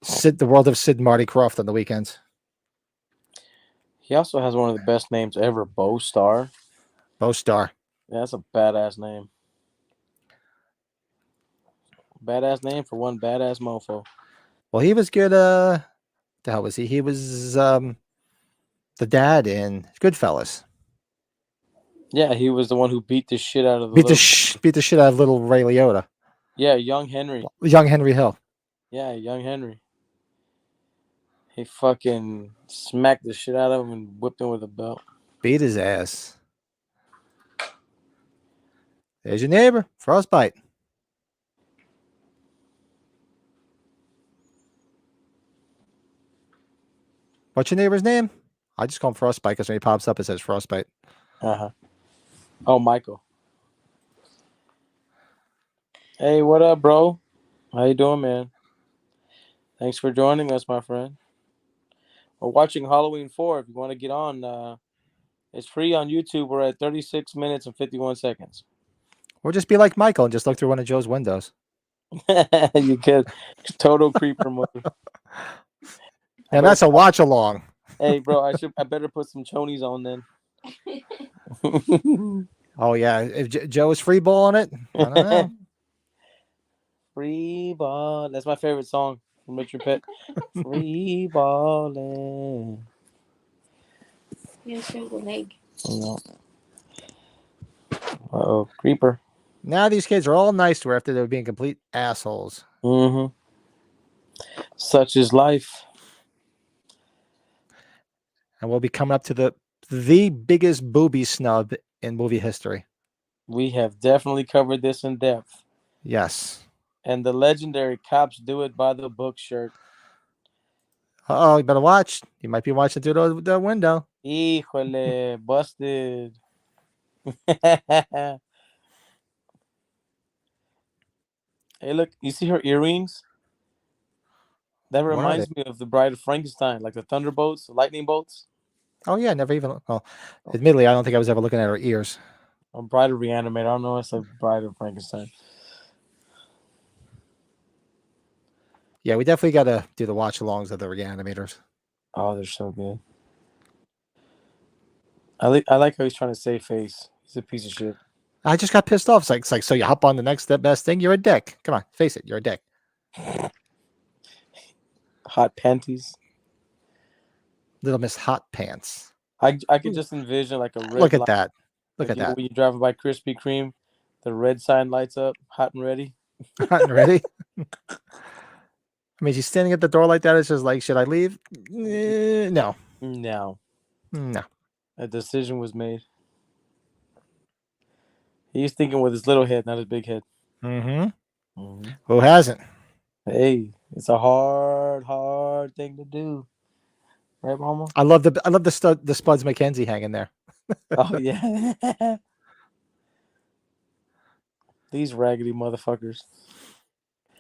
The world of Sid and Marty Krofft on the weekends. He also has one of the best names ever, Bo Star. Bo Star. Yeah, that's a badass name. Badass name for one badass mofo. Well, he was good. The hell was he? He was the dad in Goodfellas. Yeah, he was the one who beat the shit out of the Beat the shit out of little Ray Liotta. Yeah, young Henry. Young Henry Hill. Yeah, young Henry. He fucking smacked the shit out of him and whipped him with a belt. Beat his ass. There's your neighbor. Frostbite. What's your neighbor's name? I just call him Frostbite because when he pops up, it says Frostbite. Uh-huh. Oh, Michael. Hey, what up, bro? How you doing, man? Thanks for joining us, my friend. We're watching Halloween 4. If you want to get on, it's free on YouTube. We're at 36 minutes and 51 seconds. Or just be like Michael and just look through one of Joe's windows. You could. Total creeper mode. And that's a watch along. Hey, bro, I better put some chonies on then. Oh, yeah. If Joe is free balling it, I don't know. Free ball. That's my favorite song from Richard Pitt. Free balling. Yeah, show the leg. No. Uh-oh, creeper. Now these kids are all nice to her after they were being complete assholes. Mm-hmm. Such is life. And we'll be coming up to the biggest booby snub in movie history. We have definitely covered this in depth. Yes. And the legendary cops do it by the book shirt. Uh-oh, you better watch. You might be watching through the window. Híjole, busted. Hey, look, you see her earrings? That reminds me of the Bride of Frankenstein, like the thunderbolts, the lightning bolts. Oh, yeah, never even. Well, admittedly, I don't think I was ever looking at her ears. Bride of Reanimator. I don't know. It's like Bride of Frankenstein. Yeah, we definitely got to do the watch-alongs of the Reanimators. Oh, they're so good. I like how he's trying to save face. He's a piece of shit. I just got pissed off. It's like so you hop on the next best thing. You're a dick. Come on, face it. You're a dick. Hot panties. Little Miss Hot Pants. I could just envision like a red. Look at that. Look at that. When you're driving by Krispy Kreme, the red sign lights up, hot and ready. Hot and ready. I mean, she's standing at the door like that. It's just like, should I leave? No. No. No. A decision was made. He's thinking with his little head, not his big head. Mm-hmm. Who hasn't? Hey, it's a hard thing to do. Right, Mama? I love the Spuds McKenzie hanging there. Oh yeah. These raggedy motherfuckers.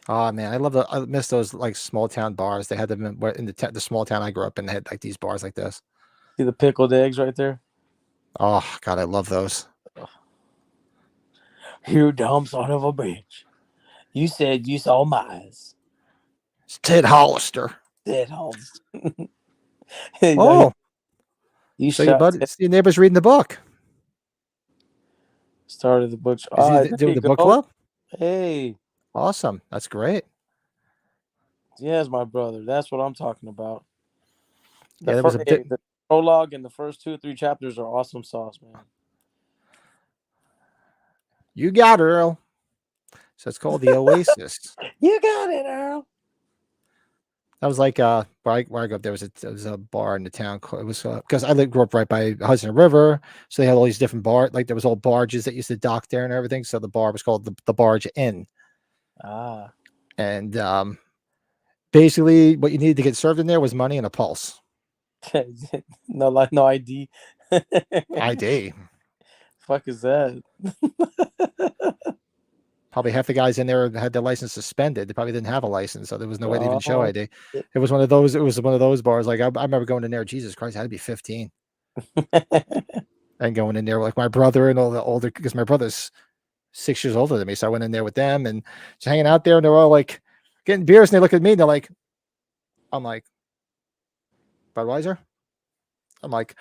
Oh man, I miss those like small town bars. They had them in the small town I grew up in. They had like these bars like this. See the pickled eggs right there? Oh God, I love those. You dumb son of a bitch. You said you saw mice. It's Ted Hollister. Ted Hollister. Oh. You so your neighbor's reading the book. Started the book. Is he doing the book club? Hey. Awesome. That's great. Yes, my brother. That's what I'm talking about. Yeah, there was The prologue and the first 2 or 3 chapters are awesome sauce, man. You got it, Earl. So it's called the Oasis. You got it, Earl. That was like where I grew up. There was a bar in the town. It was because grew up right by Hudson River, so they had all these different bars. Like there was old barges that used to dock there and everything. So the bar was called the Barge Inn. Ah. And basically, what you needed to get served in there was money and a pulse. no ID. ID. Fuck is that? Probably half the guys in there had their license suspended. They probably didn't have a license, so there was no way to even show Oh, ID. It was one of those. It was one of those bars. Like I remember going in there. Jesus Christ, I had to be 15 and going in there like my brother and all the older because my brother's 6 years older than me. So I went in there with them and just hanging out there, and they're all like getting beers, and they look at me and they're like, I'm like, Budweiser. I'm like,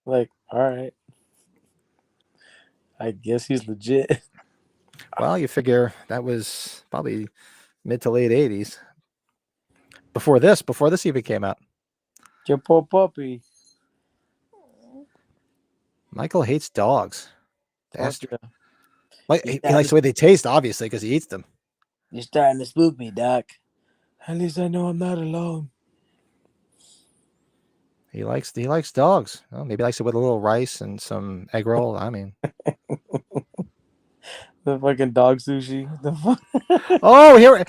like, all right. I guess he's legit. well, you figure that was probably mid to late 80s. Before this even came out. Your poor puppy. Michael hates dogs. Fuck Bastard. yeah. Like he likes the way they taste, obviously, because he eats them. You're starting to spook me, Doc. At least I know I'm not alone. He likes dogs. Well, maybe he likes it with a little rice and some egg roll. I mean, The fucking dog sushi. The fuck? oh, here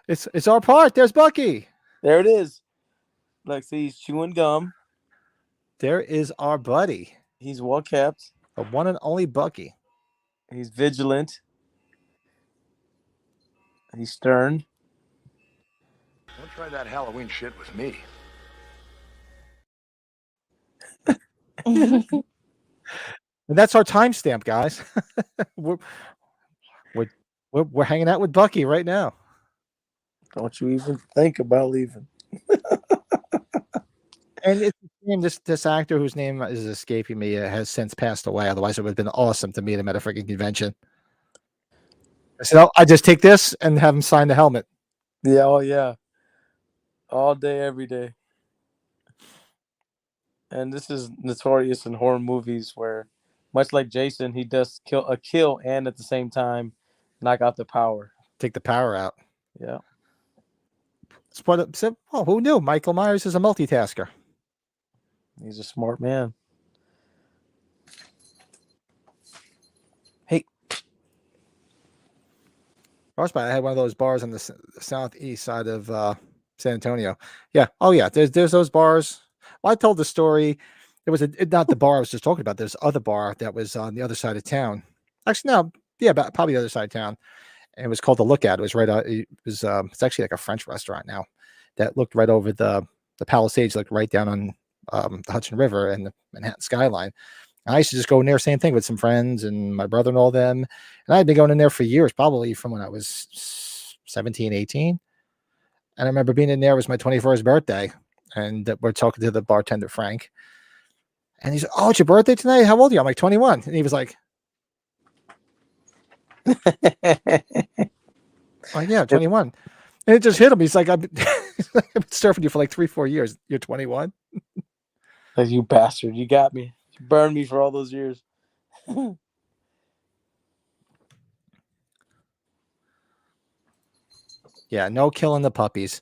it's our part. There's Bucky. There it is. Like, see, he's chewing gum. There is our buddy, He's well kept. the one and only Bucky. He's vigilant. He's stern. Don't try that Halloween shit with me. And that's our timestamp, guys. we're hanging out with Bucky right now. Don't you even think about leaving. And it's this actor whose name is escaping me has since passed away. Otherwise, it would have been awesome to meet him at a freaking convention. I said, I just take this and have him sign the helmet. Yeah, oh yeah. All day, every day. And this is notorious in horror movies where, much like Jason, he does kill and at the same time knock out the power. Take the power out. Yeah. It's what it said. Oh, who knew? Michael Myers is a multitasker. He's a smart man. Hey. I had one of those bars on the southeast side of San Antonio. Yeah. Oh, yeah. There's those bars. Well, I told the story. There was not the bar I was just talking about. There's other bar that was on the other side of town. Actually, no. Yeah, probably the other side of town. And it was called The Lookout. It was right out. It's actually like a French restaurant now that looked right over the Palisades, like right down on the Hudson River and the Manhattan skyline. And I used to just go in there, same thing with some friends and my brother and all them. And I had been going in there for years, probably from when I was 17, 18. And I remember being in there. It was my 21st birthday. And we're talking to the bartender, Frank. And he's like, oh, it's your birthday tonight? How old are you? I'm like, 21. And he was like, yeah, 21. And it just hit him. He's like, I've been surfing you for like 3-4 years. You're 21. Like, you bastard. You got me. You burned me for all those years. Yeah, no killing the puppies.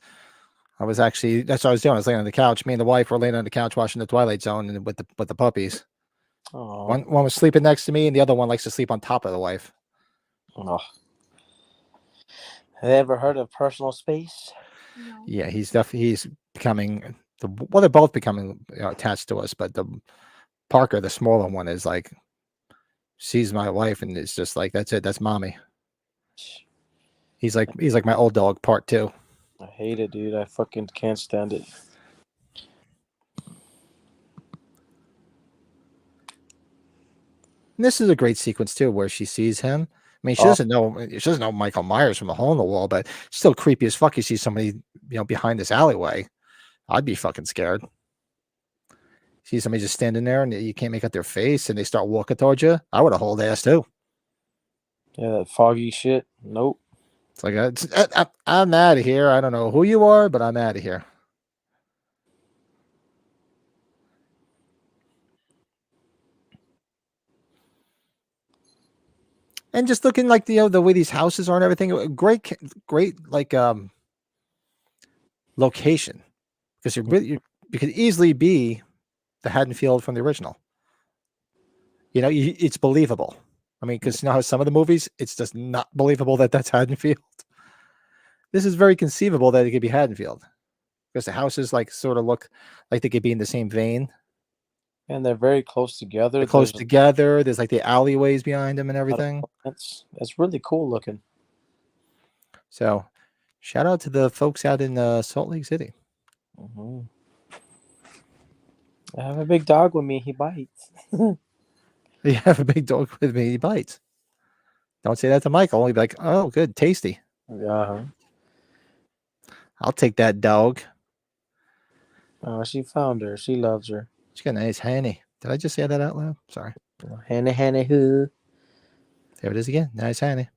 That's what I was doing. I was laying on the couch. Me and the wife were laying on the couch watching the Twilight Zone and with the puppies. Oh. One was sleeping next to me, and the other one likes to sleep on top of the wife. Oh. Have you ever heard of personal space? No. Yeah, he's becoming they're both becoming attached to us, but the Parker, the smaller one, is like sees my wife and it's just like, that's it, that's mommy. He's like my old dog part 2. I hate it, dude. I fucking can't stand it. And this is a great sequence too, where she sees him. I mean, she doesn't know Michael Myers from a hole in the wall, but still creepy as fuck. You see somebody, behind this alleyway. I'd be fucking scared. See somebody just standing there and you can't make out their face and they start walking towards you. I would have hauled ass too. Yeah, that foggy shit. Nope. It's like I'm out of here. I don't know who you are, but I'm out of here. And just looking like the way these houses are and everything, great like location, because you could easily be the Haddonfield from the original. It's believable. I mean, because how some of the movies, it's just not believable that that's Haddonfield. This is very conceivable that it could be Haddonfield, because the houses like sort of look like they could be in the same vein. And they're very close together. They're close together. There's like the alleyways behind them and everything. That's really cool looking. So, shout out to the folks out in Salt Lake City. Mm-hmm. I have a big dog with me. He bites. You have a big dog with me. He bites. Don't say that to Michael. He'll be like, "Oh, good, tasty. Yeah. I'll take that dog." Oh, she found her. She loves her. She's got a nice Hanny. Did I just say that out loud? Sorry. Hanny, who? There it is again. Nice Hanny.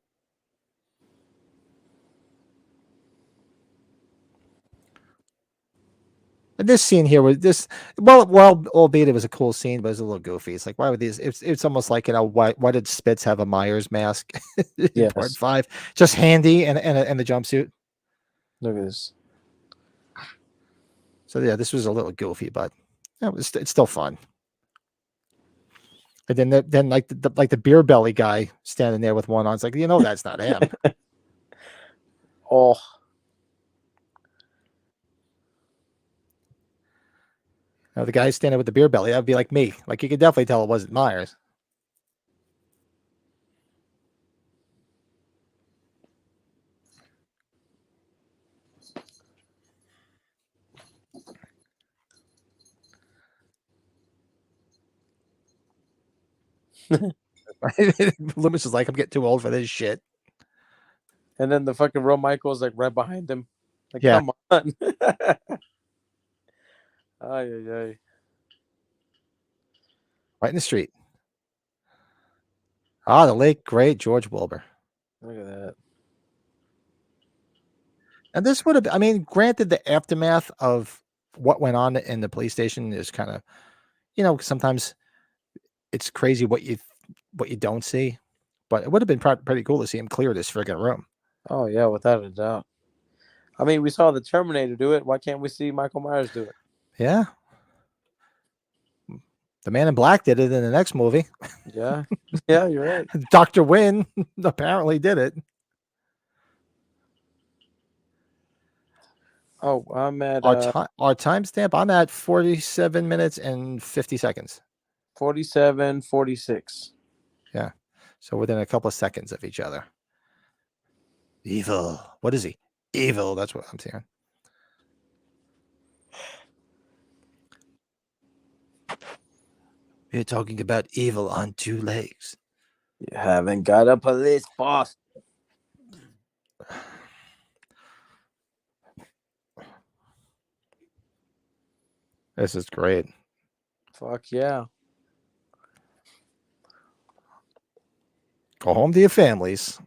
And this scene here was this well, albeit it was a cool scene, but it was a little goofy. It's like, why would these? It's almost like, why did Spitz have a Myers mask in Yes. part 5? Just handy and the jumpsuit. Look at this. So yeah, this was a little goofy, but it's still fun. And then like the beer belly guy standing there with one on, it's like, that's not him. Oh. The guy standing with the beer belly, that'd be like me. Like, you could definitely tell it wasn't Myers. Loomis is like, I'm getting too old for this shit. And then the fucking real Michael's like right behind him. Like, Yeah. come on. Ay. Right in the street. The late great George Wilbur. Look at that. And this would have, I mean, granted, the aftermath of what went on in the police station is kind of, sometimes it's crazy what you don't see, but it would have been pretty cool to see him clear this friggin' room. Oh, yeah, without a doubt. I mean, we saw the Terminator do it. Why can't we see Michael Myers do it? Yeah. The Man in Black did it in the next movie. Yeah. Yeah, you're right. Dr. Wynn apparently did it. Oh, I'm at our timestamp. I'm at 47 minutes and 50 seconds. 47:46. Yeah. So within a couple of seconds of each other. Evil. What is he? Evil. That's what I'm saying. We're talking about evil on 2 legs. You haven't got a police boss. This is great. Fuck yeah. Go home to your families.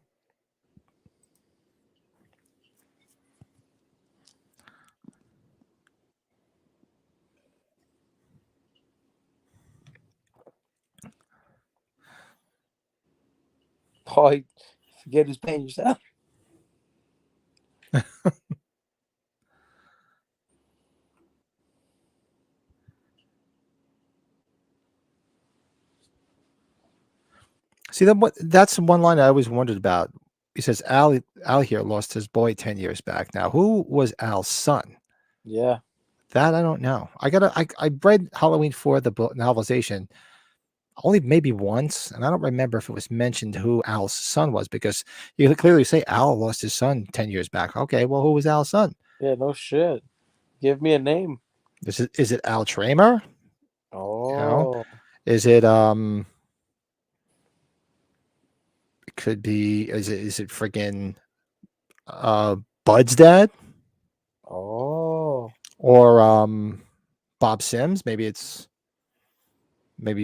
Oh, you forget who's paying yourself. See, that's one line I always wondered about. He says, Al here lost his boy 10 years back. Now, who was Al's son? Yeah. That I don't know. I read Halloween 4, the book novelization, only maybe once, and I don't remember if it was mentioned who Al's son was, because you could clearly say Al lost his son 10 years back. Okay, well, who was Al's son? Yeah, no shit. Give me a name. Is it Al Tramer? Oh. Is it it could be, is it friggin' Bud's dad? Oh. Or Bob Sims? Maybe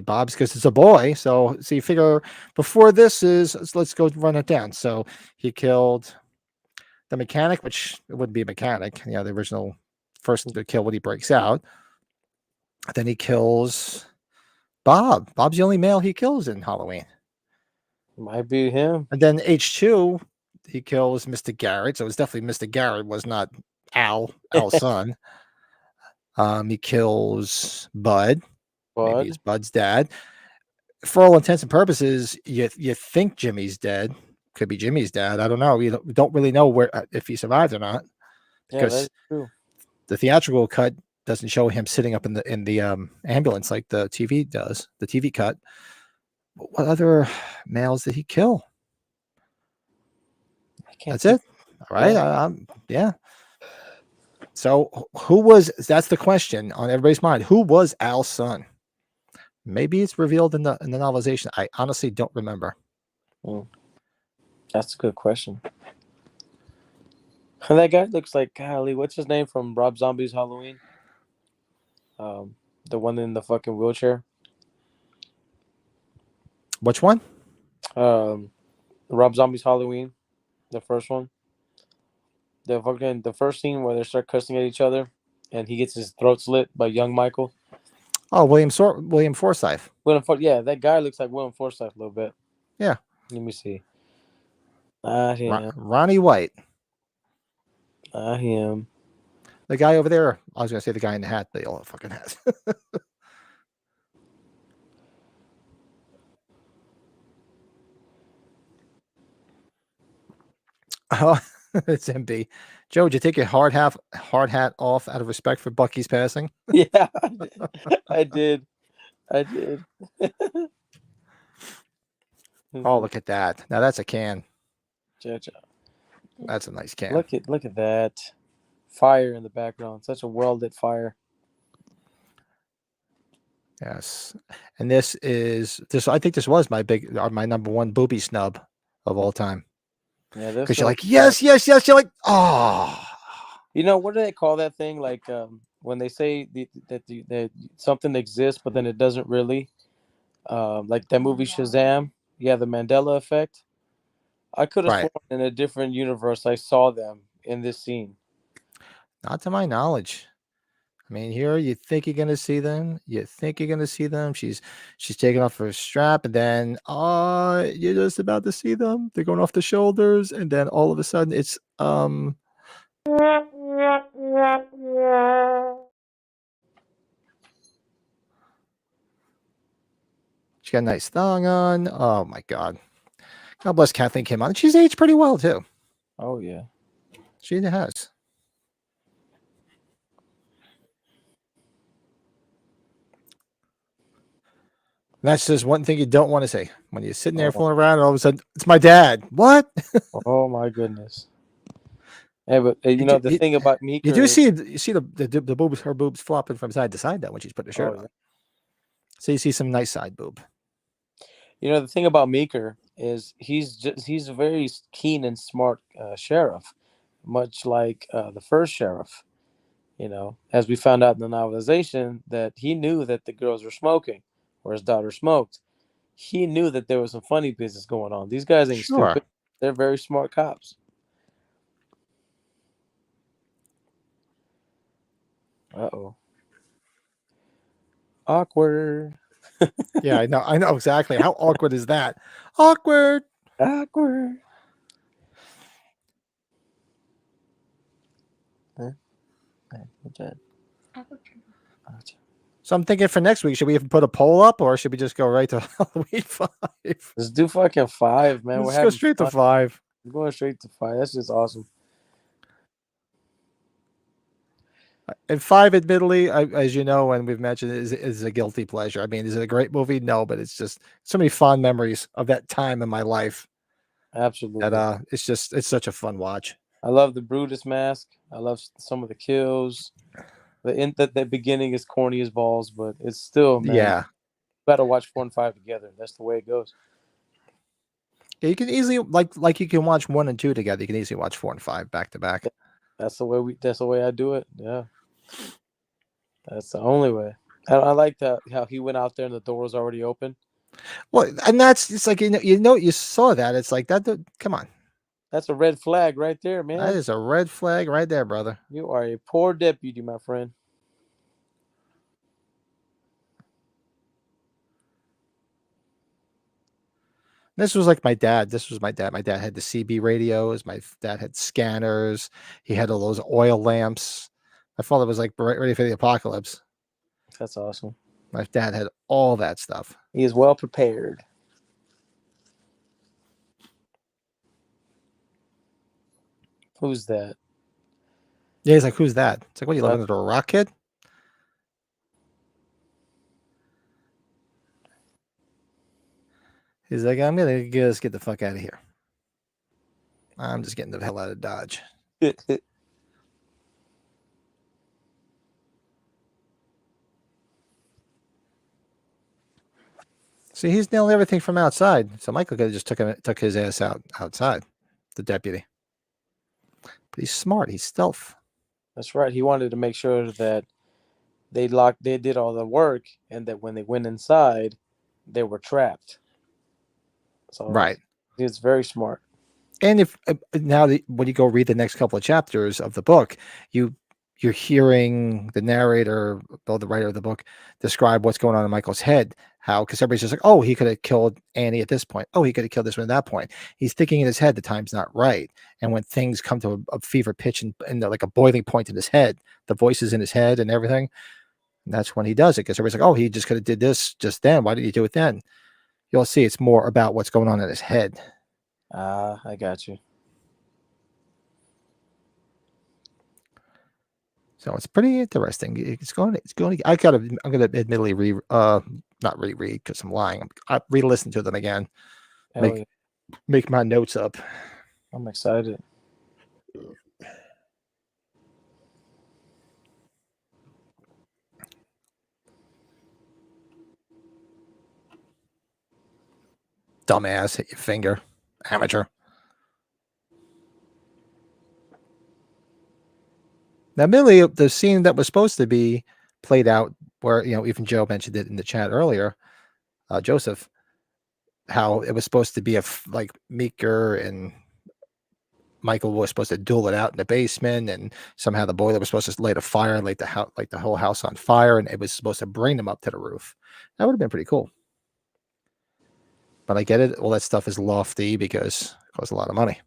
Bob's, because it's a boy. So you figure before this is, let's go run it down. So he killed the mechanic, which it wouldn't be a mechanic, the original first to kill when he breaks out. Then he kills Bob. Bob's the only male he kills in Halloween. Might be him. And then H2, he kills Mr. Garrett. So it was definitely Mr. Garrett, was not Al's son. He kills Bud. Maybe it's Bud's dad. For all intents and purposes, you think Jimmy's dead. Could be Jimmy's dad. I don't know. We don't really know where if he survived or not, because that's true. the theatrical cut doesn't show him sitting up in the ambulance like the TV does. The TV cut. What other males did he kill? That's it. All right. Yeah. So that's the question on everybody's mind. Who was Al's son? Maybe it's revealed in the novelization. I honestly don't remember. That's a good question. And that guy looks like, golly, what's his name from Rob Zombie's Halloween? The one in the fucking wheelchair. Which one? Rob Zombie's Halloween, the first one. The first scene where they start cussing at each other, and he gets his throat slit by young Michael. Oh, William Forsythe. Yeah, that guy looks like William Forsythe a little bit. Yeah. Let me see. Ronnie White. Him. The guy over there. I was going to say the guy in the hat. They all fucking hat. Oh, it's MB. Joe, did you take your hard hat off out of respect for Bucky's passing? Yeah, I did. Oh, look at that. Now that's a can. Cha-cha. That's a nice can. Look at that. Fire in the background. Such a well-lit fire. Yes. And I think this was my number one Boobie snub of all time. Yeah, because you're like, yes. You're like, oh. You know, what do they call that thing? Like when they say that something exists, but then it doesn't really. Like that movie Shazam. Yeah, the Mandela effect. I could have sworn in a different universe I saw them in this scene. Not to my knowledge. I mean, here you think you're gonna see them. She's taking off her strap, and then you're just about to see them. They're going off the shoulders, and then all of a sudden it's she got a nice thong on. Oh my God. God bless Kathleen Kim on. She's aged pretty well too. Oh yeah. She has. That's just one thing you don't want to say when you're sitting there fooling around. And all of a sudden, it's my dad. What? Oh my goodness! Hey, but the thing about Meeker, you see the boobs, her boobs flopping from side to side though when she's putting her shirt on. So you see some nice side boob. The thing about Meeker is he's a very keen and smart sheriff, much like the first sheriff. As we found out in the novelization, that he knew that the girls were smoking. Or his daughter smoked. He knew that there was some funny business going on. These guys ain't stupid. They're very smart cops. Uh-oh. Awkward. Yeah, I know exactly. How awkward is that? Awkward. Huh? So I'm thinking for next week, should we even put a poll up, or should we just go right to Halloween 5? Let's do fucking 5, man. Let's go straight to 5. We're going straight to 5. That's just awesome. And 5, admittedly, as you know, and we've mentioned, is a guilty pleasure. I mean, is it a great movie? No, but it's just so many fond memories of that time in my life. Absolutely. That it's such a fun watch. I love the Brutus mask. I love some of the kills. The beginning is corny as balls, but it's still, man. Yeah. Better watch 4 and 5 together. That's the way it goes. Yeah, you can easily like you can watch 1 and 2 together. You can easily watch 4 and 5 back to back. That's the way I do it. Yeah. That's the only way. I like how he went out there and the door was already open. Well, and it's like you saw that. It's like that. Come on. That's a red flag right there, man. That is a red flag right there, brother. You are a poor deputy, my friend. This was like my dad. This was my dad. My dad had the CB radios. My dad had scanners. He had all those oil lamps. My father was like ready for the apocalypse. That's awesome. My dad had all that stuff. He is well prepared. Who's that? Yeah, he's like, who's that? It's like, what, you living under a rock, kid? He's like, I'm going to just get the fuck out of here. I'm just getting the hell out of Dodge. See, he's nailing everything from outside. So Michael could have just took his ass outside, the deputy. But he's smart. He's stealth. That's right. He wanted to make sure that they did all the work, and that when they went inside, they were trapped. So Right. It's very smart. And if when you go read the next couple of chapters of the book, you're hearing the narrator, or the writer of the book, describe what's going on in Michael's head. How, because everybody's just like, oh, he could have killed Annie at this point. Oh, he could have killed this one at that point. He's thinking in his head the time's not right. And when things come to a fever pitch and like a boiling point in his head, the voices in his head and everything, and that's when he does it. Because everybody's like, oh, he just could have did this just then. Why did he do it then? You'll see it's more about what's going on in his head. I got you. So it's pretty interesting. It's going. I'm gonna admittedly not reread because I'm lying. I re-listen to them again. Make my notes up. I'm excited. Dumbass, hit your finger, amateur. Now, Millie, the scene that was supposed to be played out, where even Joe mentioned it in the chat earlier, Joseph, how it was supposed to be like Meeker and Michael was supposed to duel it out in the basement, and somehow the boiler was supposed to light a fire and light the whole house on fire, and it was supposed to bring them up to the roof. That would have been pretty cool. But I get it. All that stuff is lofty because it costs a lot of money.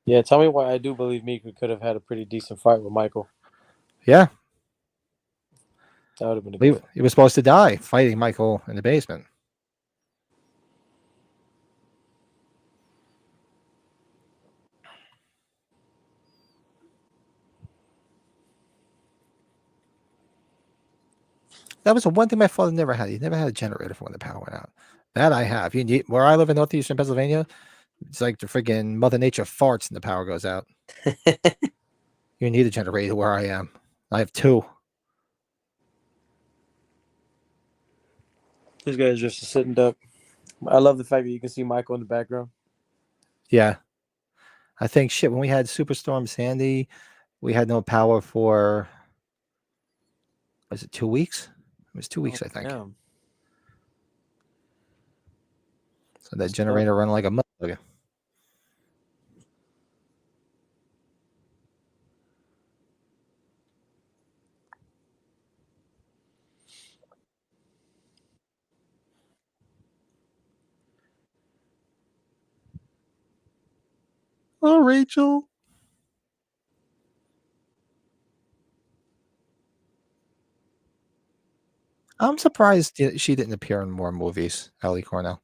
Yeah, tell me why I do believe Meeker could have had a pretty decent fight with Michael. Yeah. That would have been a good fight. He was supposed to die fighting Michael in the basement. That was the one thing my father never had. He never had a generator for when the power went out. That I have. Where I live in northeastern Pennsylvania, it's like the friggin' Mother Nature farts and the power goes out. You need a generator where I am. I have 2. This guy's just a sitting duck. I love the fact that you can see Michael in the background. Yeah. I think when we had Superstorm Sandy, we had no power for, was it 2 weeks? It was 2 weeks, I think. Damn. So that generator ran like a motherfucker. Oh, Rachel. I'm surprised she didn't appear in more movies, Ellie Cornell.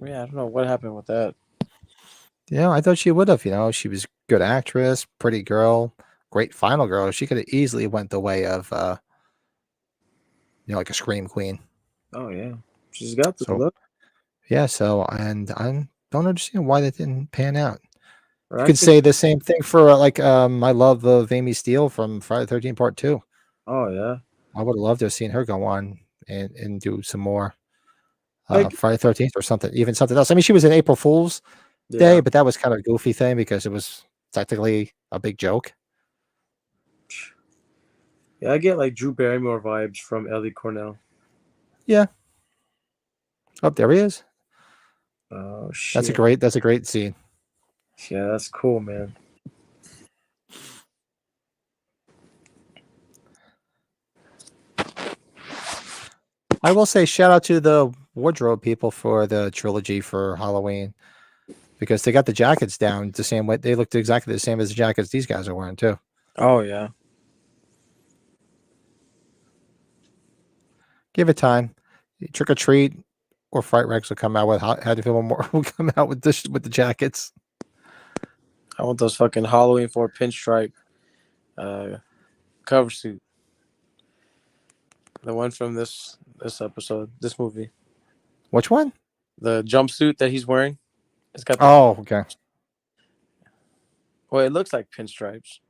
Yeah, I don't know what happened with that. Yeah, I thought she would have. She was a good actress, pretty girl, great final girl. She could have easily went the way of, like a scream queen. Oh yeah, she's got the look. Yeah, and I don't understand why that didn't pan out. You could say the same thing for my love of Amy Steele from Friday the 13th Part 2. Oh yeah, I would have loved to have seen her go on and do some more Friday the 13th or something, even something else. I mean, she was in April Fool's Day, but that was kind of a goofy thing because it was technically a big joke. Yeah, I get like Drew Barrymore vibes from Ellie Cornell. Yeah. Oh, there he is. Oh shit. That's a great scene. Yeah, that's cool, man. I will say shout out to the wardrobe people for the trilogy for Halloween because they got the jackets down the same way. They looked exactly the same as the jackets these guys are wearing too. Oh yeah. Give it time. Trick or treat or Fright Rex will come out with how to feel more will come out with this with the jackets. I want those fucking Halloween 4 pinstripe cover suit. The one from this episode, this movie. Which one? The jumpsuit that he's wearing. It's got the, Oh, okay. well, it looks like pinstripes.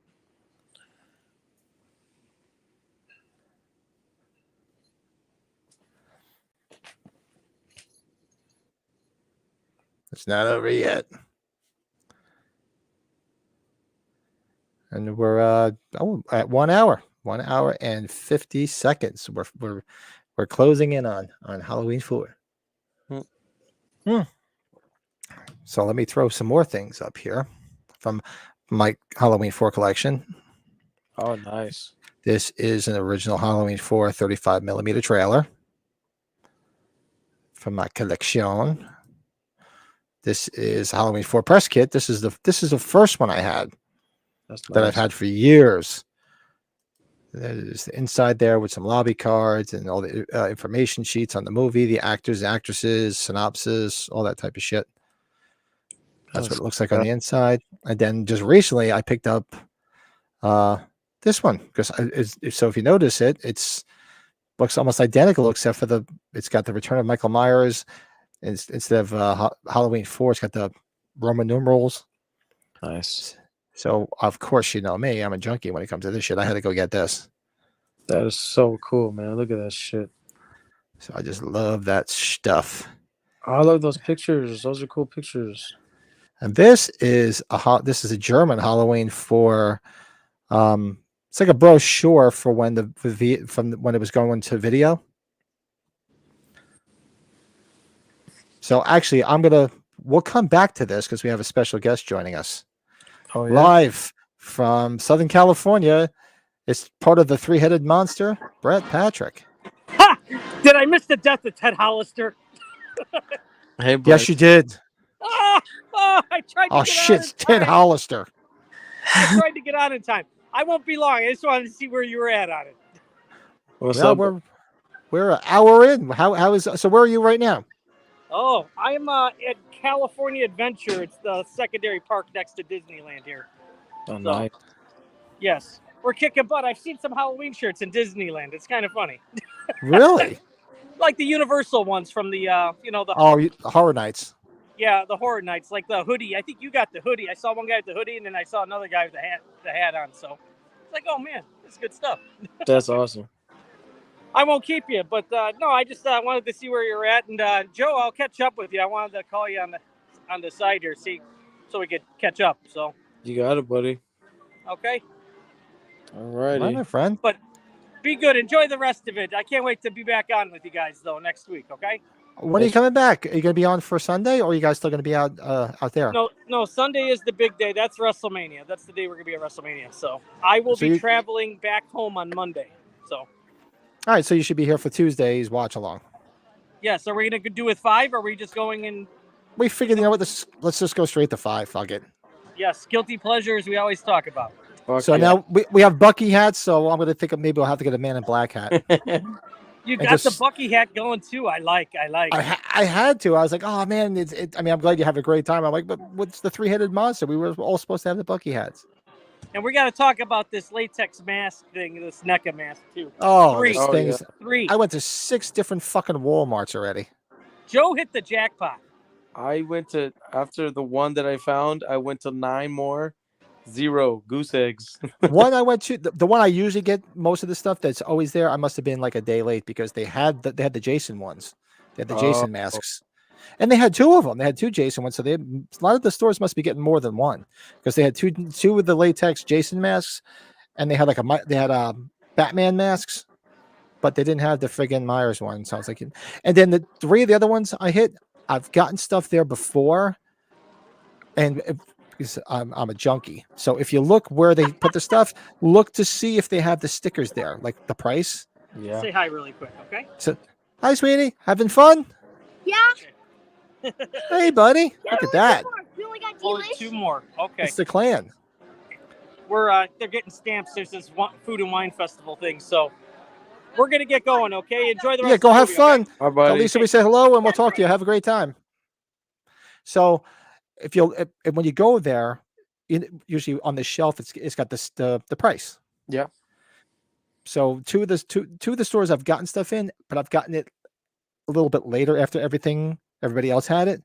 It's not over yet. And we're at 1 hour. 1 hour and 50 seconds. We're closing in on Halloween 4. So let me throw some more things up here from my Halloween 4 collection. Oh, nice. This is an original Halloween 4 35 millimeter trailer from my collection. This is Halloween 4 press kit. This is the first one I had. That's that nice. I've had for years. There's the inside there with some lobby cards and all the information sheets on the movie, the actors, the actresses, synopsis, all that type of shit. That's what it looks like on the inside. And then just recently, I picked up this one because so if you notice it, it's looks almost identical except for it's got the Return of Michael Myers instead of Halloween 4. It's got the Roman numerals. Nice. So, of course, you know me. I'm a junkie when it comes to this shit. I had to go get this. That is so cool, man. Look at that shit. So I just love that stuff. Oh, I love those pictures. Those are cool pictures. And this is a German Halloween for it's like a brochure for when when it was going to video. So actually, we'll come back to this because we have a special guest joining us. Oh, yeah? Live from Southern California. It's part of the three-headed monster, Brett Patrick. Ha! Did I miss the death of Ted Hollister? Hey, Brett. Yes, you did. I tried to Oh get shit, on it's in Ted time. Hollister. I tried to get on in time. I won't be long. I just wanted to see where you were at on it. What's Well, up? we're an hour in. How is so? Where are you right now? Oh, I'm at California Adventure. It's the secondary park next to Disneyland here. Oh, nice. Yes, we're kicking butt. I've seen some Halloween shirts in Disneyland. It's kind of funny. Really? Like the Universal ones from the, The Horror Nights. Yeah, the Horror Nights, like the hoodie. I think you got the hoodie. I saw one guy with the hoodie, and then I saw another guy with the hat on. So it's like, oh man, this is good stuff. That's awesome. I won't keep you, but no, I just wanted to see where you're at. And Joe, I'll catch up with you. I wanted to call you on the side here, so we could catch up. So You got it, buddy. okay, All Right, righty. my friend. but be good. Enjoy the rest of it. I can't wait to be back on with you guys though next week. Okay. When are you coming back? Are you going to be on for Sunday, or are you guys still going to be out there? No, Sunday is the big day. That's WrestleMania. That's the day we're gonna be at WrestleMania. So I will be traveling back home on Monday. So. All right, so you should be here for Tuesday's watch along. Yeah, so we're gonna do with 5, or are we just going in? We figured, you know what? Let's just go straight to 5. Fuck it. Yes, guilty pleasures we always talk about. Fuck So yeah. now we have Bucky hats, so I'm going to think of maybe we'll have to get a Man in Black hat. You And got the just- Bucky hat going too. I like. I had to. I was like, oh man, I mean, I'm glad you have a great time. I'm like, but what's the three-headed monster? We were all supposed to have the Bucky hats. And we got to talk about this latex mask thing, this NECA mask too. Oh, 3. these Oh, things. 3. I went to 6 different fucking Walmarts already. Joe hit the jackpot. I went to, after the one that I found, I went to 9 more. 0 goose eggs. One I went to, the one I usually get most of the stuff that's always there. I must have been like a day late because they had the Jason ones. They had the Jason masks, and they had 2 of them. They had 2 Jason ones, so a lot of the stores must be getting more than one because they had two of the latex Jason masks, and they had Batman masks, but they didn't have the friggin' Myers one. Sounds like it. And then the 3 of the other ones I hit, I've gotten stuff there before, and because I'm a junkie. So if you look where they put the stuff, look to see if they have the stickers there, like the price. Yeah. Say hi really quick, okay? So, hi, sweetie, having fun? Yeah. Hey, buddy, Yeah, look at only two that. more. We only got Only delish. 2 more. Okay. It's the clan. They're getting stamps. There's this food and wine festival thing, so we're gonna get going. Okay, enjoy the rest. Yeah, go of the have movie, fun. Okay? Bye, Tell buddy. Lisa we say hello, and we'll talk to you. Have a great time. So, if when you go there, usually on the shelf, it's got the price. Yeah. So two of the stores I've gotten stuff in, but I've gotten it a little bit later after everybody else had it.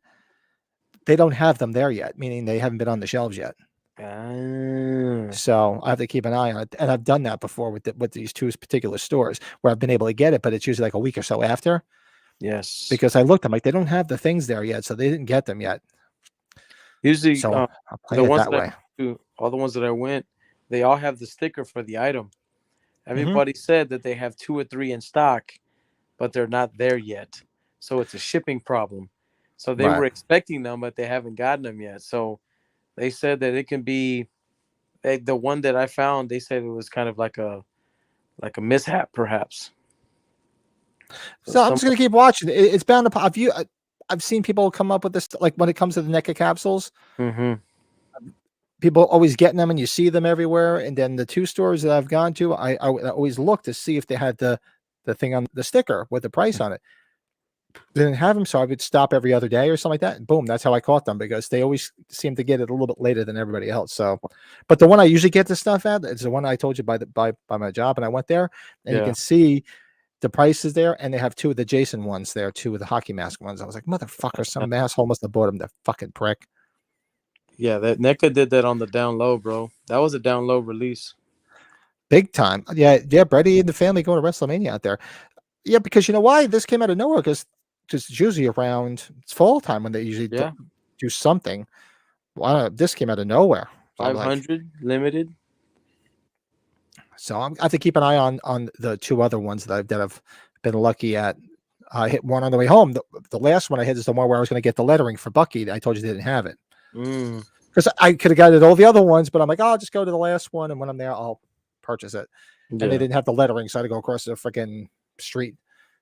They don't have them there yet, meaning they haven't been on the shelves yet. So I have to keep an eye on it, and I've done that before with these two particular stores where I've been able to get it, but it's usually like a week or so after. Yes. Because I looked, I'm like, they don't have the things there yet, so they didn't get them yet. Usually, So I'll play the it ones that way. all the ones that I went, they all have the sticker for the item. Mm-hmm. Everybody said that they have 2 or 3 in stock, but they're not there yet. So it's a shipping problem. So they were expecting them, but they haven't gotten them yet. So they said that it can be the one that I found. They said it was kind of like a mishap, perhaps. So I'm just gonna keep watching. It's bound to. I've seen people come up with this, like when it comes to the NECA capsules. Mm-hmm. People always getting them, and you see them everywhere. And then the two stores that I've gone to, I always look to see if they had the thing on the sticker with the price on it. They didn't have them, so I would stop every other day or something like that. And boom, that's how I caught them, because they always seem to get it a little bit later than everybody else. So, but the one I usually get the stuff at is the one I told you by my job, and I went there, and you can see the prices there, and they have 2 of the Jason ones there, 2 of the hockey mask ones. I was like, motherfucker, some asshole must have bought them. The fucking prick. Yeah, that NECA did that on the down low, bro. That was a down low release. Big time. Yeah, Brady and the family going to WrestleMania out there. Yeah, because you know why? This came out of nowhere, because it's usually around fall time when they usually do something. Well, this came out of nowhere. So 500 limited. So I have to keep an eye on the 2 other ones that I've been lucky at. I hit one on the way home. The last one I hit is the one where I was going to get the lettering for Bucky. I told you they didn't have it. Because I could have gotten all the other ones, but I'm like, I'll just go to the last one, and when I'm there, I'll purchase it. And they didn't have the lettering, so I had to go across the freaking street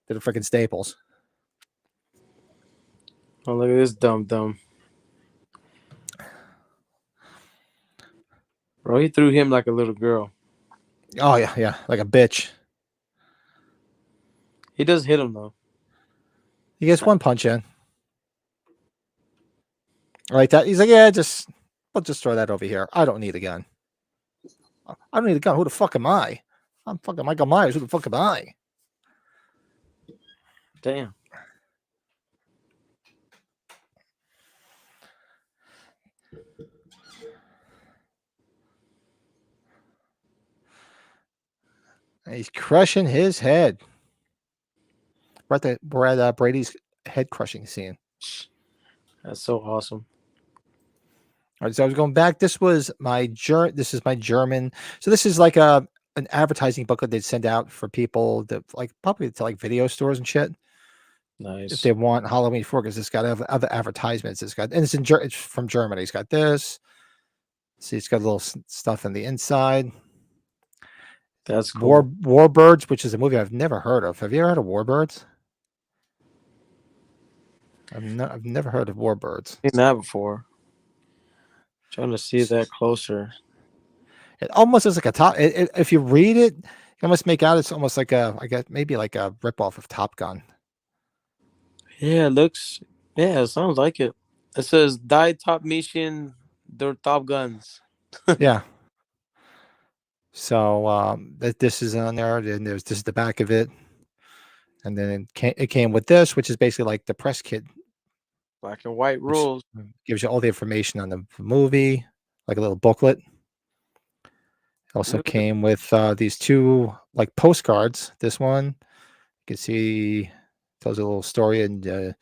to the freaking Staples. Oh, look at this dumb. Bro, he threw him like a little girl. Oh, yeah, like a bitch. He does hit him, though. He gets one punch in. Like that. He's like, yeah, I'll just throw that over here. I don't need a gun. I don't need a gun. Who the fuck am I? I'm fucking Michael Myers. Who the fuck am I? Damn. And he's crushing his head. We're at Brady's head crushing scene. That's so awesome. All right, so I was going back. This is my German. So this is like an advertising booklet they'd send out for people that probably to video stores and shit. Nice. If they want Halloween 4, because it's got other advertisements. It's from Germany. It's got this. See, it's got a little stuff in the inside. That's cool. Warbirds, which is a movie I've never heard of. Have you ever heard of Warbirds? I've never heard of Warbirds. Seen that before. Trying to see that closer. It almost is like a top. If you read it, you almost make out it's almost like maybe like a ripoff of Top Gun. Yeah, it looks. Yeah, it sounds like it. It says Die Top Mission, their Top Guns. Yeah. So this is on there, and this is the back of it, and then it came with this, which is basically like the press kit. Black and white rules. Gives you all the information on the movie, like a little booklet. It also came with these 2 postcards. This one, you can see, tells a little story in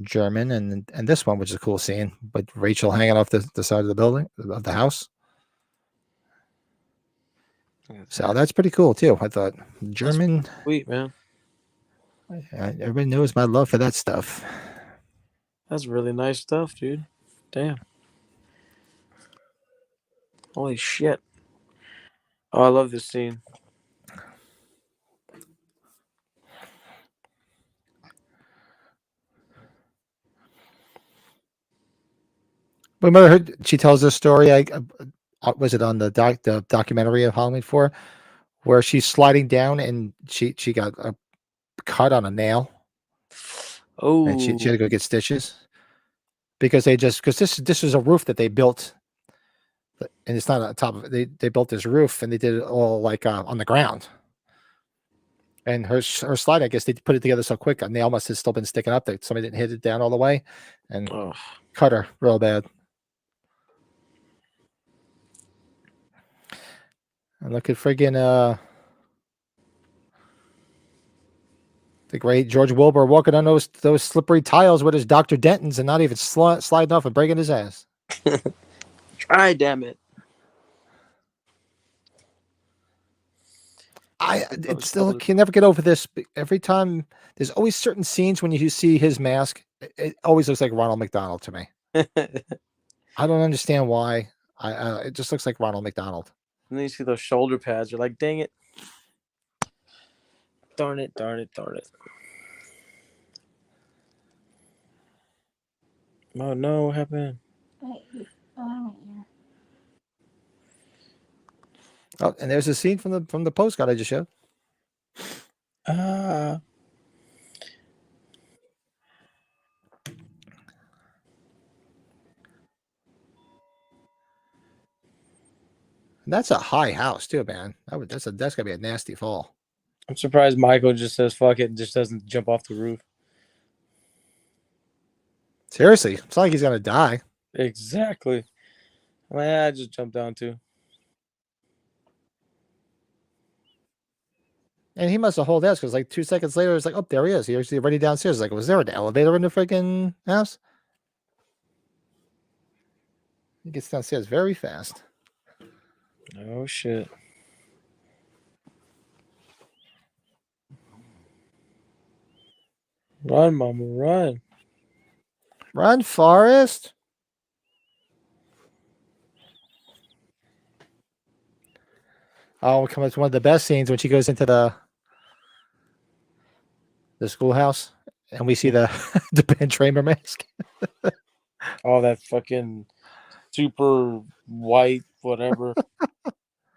German, and this one, which is a cool scene, but Rachel hanging off the side of the building of the house. So that's pretty cool too. I thought German. Sweet, man. Everybody knows my love for that stuff. That's really nice stuff, dude. Damn. Holy shit! Oh, I love this scene. Remember her? She tells this story. Was it on the documentary of Halloween 4, where she's sliding down and she got a cut on a nail and she had to Oh, go get stitches because this was a roof that they built, and it's not on top of it. They built this roof and they did it all like on the ground. And her slide, I guess they put it together so quick, a nail must have still been sticking up there. Somebody didn't hit it down all the way and oh. cut her real bad. And look at friggin' the great George Wilbur walking on those slippery tiles with his Dr. Dentons and not even sliding off and breaking his ass. Try, damn it! It still can never get over this. Every time there's always certain scenes when you see his mask, it always looks like Ronald McDonald to me. I don't understand why. It just looks like Ronald McDonald. And then you see those shoulder pads. You're like, dang it. Darn it, darn it, darn it. Oh no, what happened? Wait, oh, yeah. Oh, and there's a scene from the postcard I just showed. Ah. And that's a high house too, man. That's gonna be a nasty fall. I'm surprised Michael just says fuck it and just doesn't jump off the roof. Seriously, it's not like he's gonna die. Exactly. Well, I just jumped down too. And he must have hauled ass because like 2 seconds later, it's like, oh, there he is. He's already downstairs. Like, was there an elevator in the freaking house? He gets downstairs very fast. Oh shit. Run, mama, run. Run, Forrest. Oh, come up to one of the best scenes when she goes into the schoolhouse and we see the Ben Tramer mask. Oh, that fucking super white, whatever,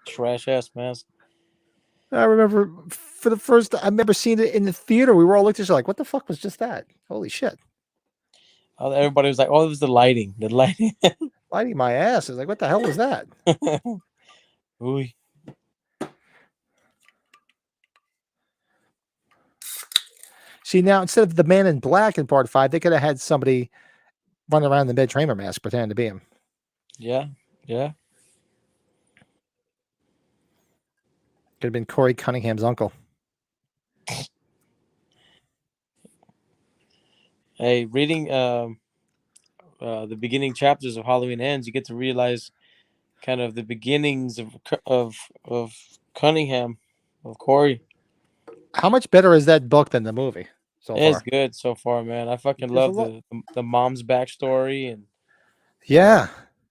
trash ass mask. I remember for the first time, I remember seeing it in the theater. We were all looking at each other like, what the fuck was just that? Holy shit. Oh, everybody was like, oh, it was the lighting. The lighting. Lighting my ass. I was like, what the hell was that? Ooh. See, now instead of the Man in Black in part 5, they could have had somebody run around in the Ben Tramer mask pretending to be him. Yeah, yeah. Could have been Corey Cunningham's uncle. Hey, reading the beginning chapters of Halloween Ends, you get to realize kind of the beginnings of Cunningham, of Corey. How much better is that book than the movie so It's far? good so far, man. I fucking There's a love the mom's backstory and Yeah.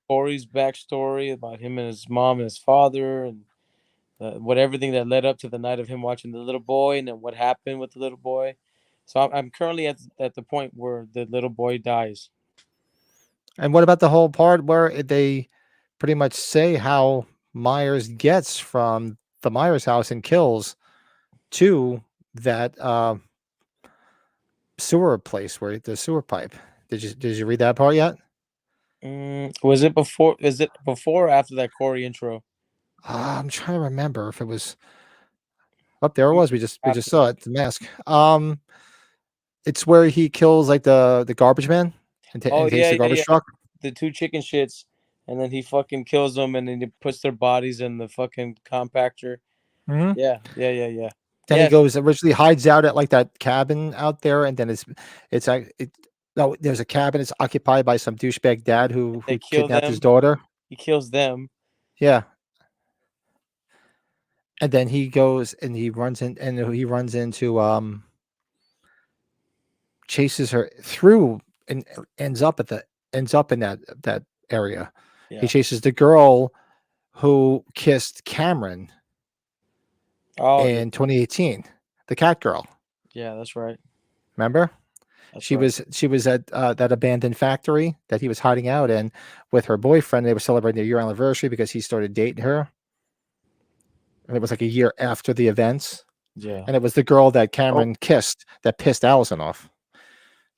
Corey's backstory about him and his mom and his father and everything that led up to the night of him watching the little boy and then what happened with the little boy. So I'm currently at the point where the little boy dies. And what about the whole part where they pretty much say how Myers gets from the Myers house and kills to that sewer place where the sewer pipe? Did you read that part yet? Was it before? Is it before or after that Corey intro? I'm trying to remember if it was up there. It was. We just After. saw it. The mask. It's where he kills like the garbage man and takes the garbage truck. The two chicken shits, and then he fucking kills them, and then he puts their bodies in the fucking compactor. Mm-hmm. Yeah. Then he goes originally hides out at like that cabin out there, and then there's a cabin. It's occupied by some douchebag dad who kidnapped his daughter. He kills them. Yeah. And then he goes and he runs into chases her through and ends up in that area. Yeah. He chases the girl who kissed Cameron Oh in 2018, the cat girl. yeah, that's right. Remember? That's She right. was at that abandoned factory that he was hiding out in with her boyfriend. They were celebrating their year anniversary because he started dating her. And it was like a year after the events. Yeah. And it was the girl that Oh, Cameron kissed that pissed Allison off.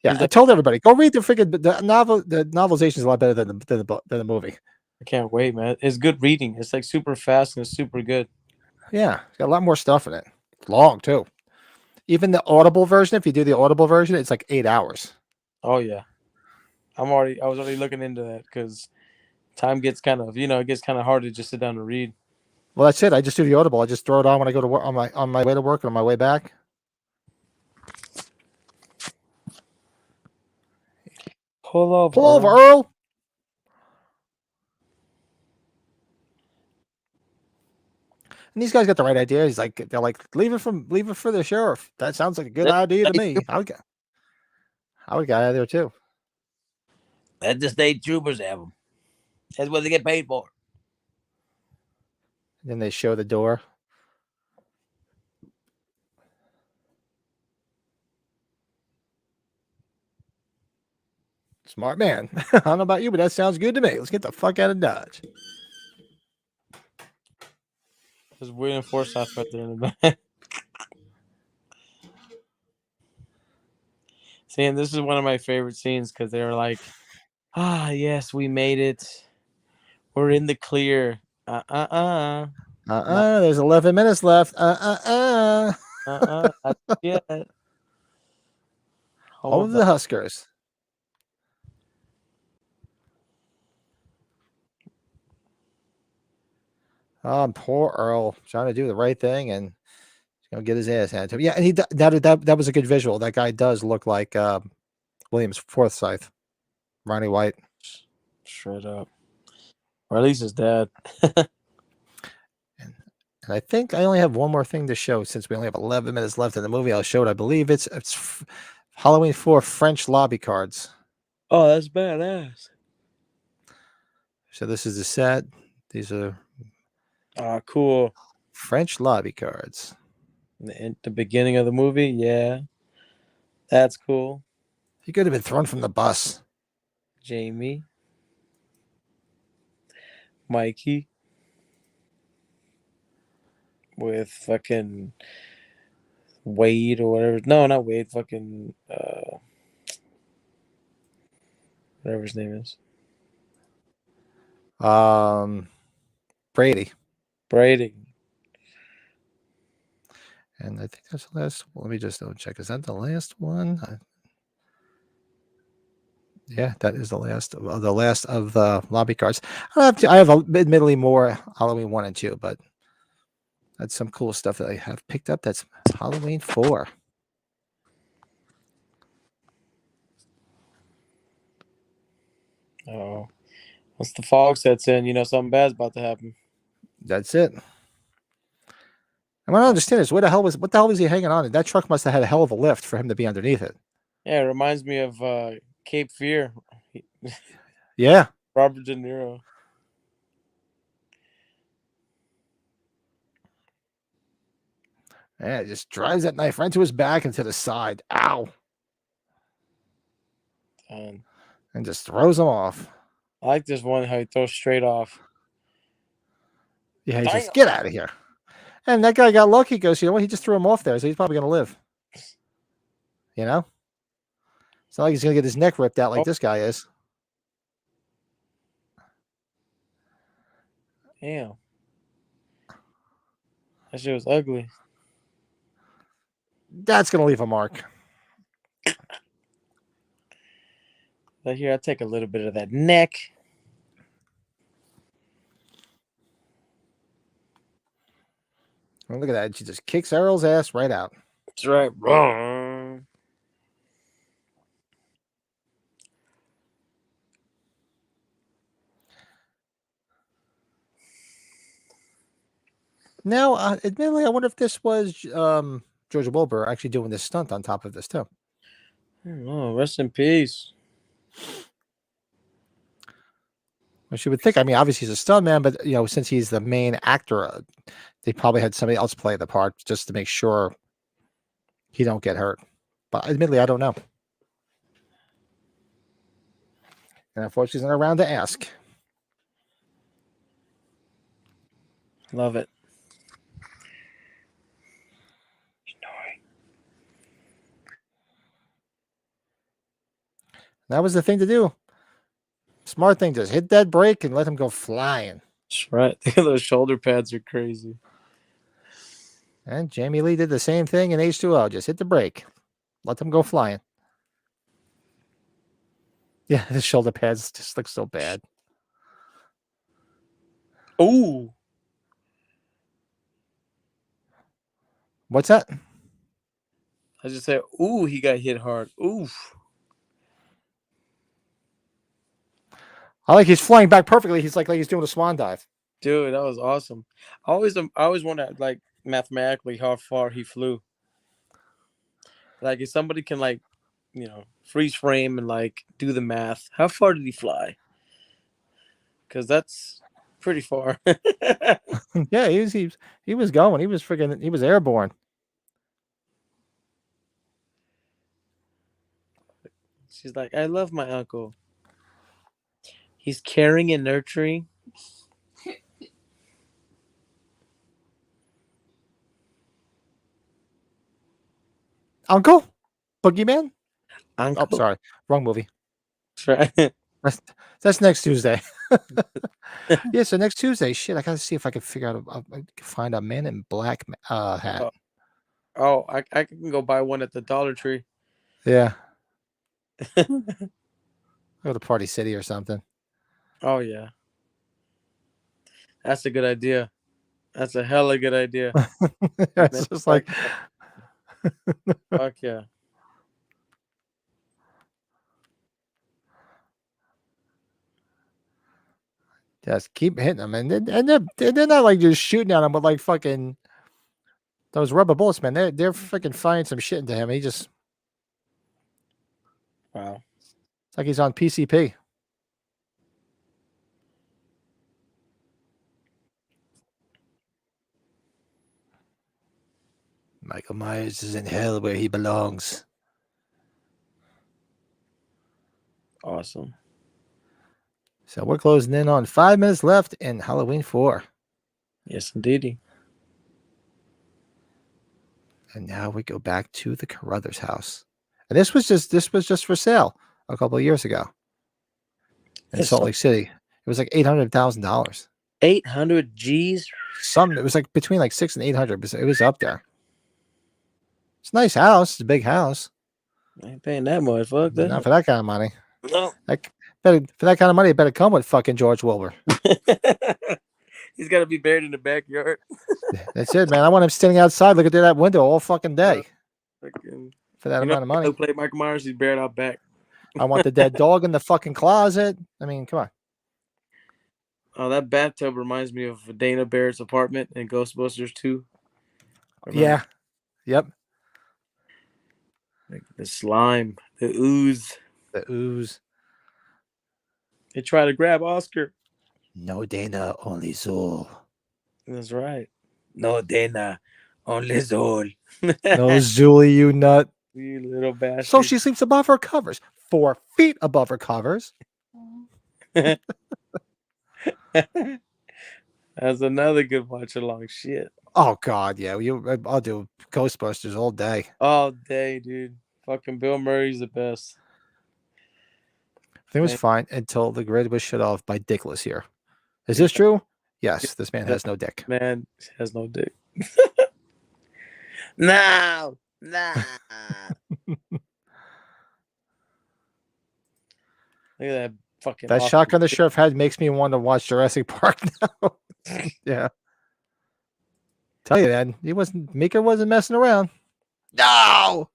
Yeah, is I that? told everybody, go read the freaking the novel. The novelization is a lot better than the movie. I can't wait, man. It's good reading. It's like super fast and it's super good. Yeah, it's got a lot more stuff in it. It's long too. Even the Audible version, if you do the Audible version, it's like 8 hours. Oh yeah. I was already looking into that because time gets kind of, it gets kind of hard to just sit down and read. Well, that's it. I just do the Audible. I just throw it on when I go to work on my way to work and on my way back. Pull over. Pull over, Earl. Earl. And these guys got the right idea. They're like, leave it for the sheriff. That sounds like a good idea to me. I would get out of there too. Let the state troopers have them. That's what they get paid for. And then they show the door. Smart man. I don't know about you, but that sounds good to me. Let's get the fuck out of Dodge. There's William Forsythe right there in the back. See, and this is one of my favorite scenes because they were like, yes, we made it. We're in the clear. There's 11 minutes left. Not yet. All of the Huskers. Poor Earl trying to do the right thing and he's gonna get his ass handed to him. Yeah, and that was a good visual. That guy does look like Williams Forsythe, Ronnie White. Straight up. Or at least his dad. And I think I only have one more thing to show since we only have 11 minutes left in the movie. I'll show it. I believe it's Halloween 4 French lobby cards. Oh, that's badass. So this is the set. These are Cool. French lobby cards. In the beginning of the movie, yeah. That's cool. He could have been thrown from the bus. Jamie. Mikey. With fucking Wade or whatever. No, not Wade. Fucking whatever his name is. Brady. And I think that's the last. Let me just double check. Is that the last one? Yeah, that is the last of the lobby cards. I have admittedly more Halloween 1 and 2, but that's some cool stuff that I have picked up. That's Halloween 4. Oh. Once the fog sets in, something bad's about to happen. That's it. And what I don't understand is what the hell was he hanging on? That truck must have had a hell of a lift for him to be underneath it. Yeah, it reminds me of Cape Fear. Yeah. Robert De Niro. Yeah, it just drives that knife right to his back and to the side. Ow. And just throws him off. I like this one, how he throws straight off. Yeah, he just get out of here. And that guy got lucky because, you know what? He just threw him off there, so he's probably going to live. You know? It's not like he's going to get his neck ripped out like this guy is. Damn. That shit was ugly. That's going to leave a mark. Right here, I take a little bit of that neck. Oh, look at that. She just kicks Errol's ass right out. That's right. Wrong. Now, admittedly, I wonder if this was George Wilbur actually doing this stunt on top of this, too. Oh, rest in peace. Which you would think. I mean, obviously he's a stuntman, but since he's the main actor, they probably had somebody else play the part just to make sure he don't get hurt. But admittedly, I don't know. And unfortunately, he's not around to ask. Love it. That was the thing to do. Smart thing, just hit that brake and let him go flying. That's right. Those shoulder pads are crazy. And Jamie Lee did the same thing in H2O. Just hit the brake. Let them go flying. Yeah, the shoulder pads just look so bad. Ooh. What's that? I just said, ooh, he got hit hard. Oof. I like he's flying back perfectly. He's like he's doing a swan dive. Dude, that was awesome. I always wondered, like, mathematically how far he flew. Like, if somebody can, like, freeze frame and, like, do the math, how far did he fly? Because that's pretty far. Yeah, he was going. He was airborne. She's like, I love my uncle. He's caring and nurturing. Uncle? Boogeyman? Uncle. Oh, sorry. Wrong movie. That's right. That's next Tuesday. Yeah, so next Tuesday. Shit, I gotta see if I can figure out I can find a Man in Black hat. Oh, I can go buy one at the Dollar Tree. Yeah. Go to Party City or something. Oh, yeah. That's a good idea. That's a hella good idea. It's just like Fuck yeah. just keep hitting them, and they're not like just shooting at him with like fucking those rubber bullets, man. They're freaking firing some shit into him. He just Wow. it's like he's on PCP. Michael Myers is in hell where he belongs. Awesome. So we're closing in on 5 minutes left in Halloween 4. Yes, indeedy. And now we go back to the Carruthers house. And this was just for sale a couple of years ago in Yes, Salt Lake City. It was like $800,000. 800 G's. It was like between like 600 and 800. But it was up there. It's a nice house. It's a big house. I ain't paying that much. Fuck But that. not for that kind of money. No. For that kind of money, it better come with fucking George Wilbur. He's got to be buried in the backyard. That's it, man. I want him standing outside looking through that window all fucking day for that amount of money. Who played Michael Myers? He's buried out back. I want the dead dog in the fucking closet. I mean, come on. Oh, that bathtub reminds me of Dana Barrett's apartment in Ghostbusters 2. Yeah. Yep. Like the slime, the ooze. The ooze. They try to grab Oscar. No Dana, only Zool. That's right. No Dana, only Zol. No Zoolie, you nut. You little bastard. So she sleeps above her covers. 4 feet above her covers. That's another good watch along. Shit. Oh God, yeah. I'll do Ghostbusters all day. All day, dude. Fucking Bill Murray's the best. Everything was fine until the grid was shut off by Dickless here. Is this true? Yes, this man has no dick. Man has no dick. No. Nah. Look at that fucking. That awesome shotgun the sheriff had makes me want to watch Jurassic Park now. Yeah. Tell you that Meeker wasn't messing around. No.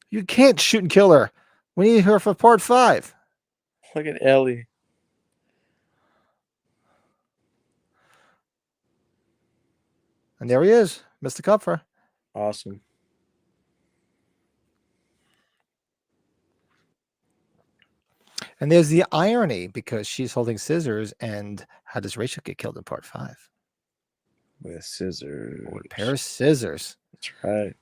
You can't shoot and kill her. We need her for part 5. Look at Ellie. And there he is, Mr. Kupfer. Awesome. And there's the irony because she's holding scissors. And how does Rachel get killed in part 5? With scissors. With a pair of scissors. That's right.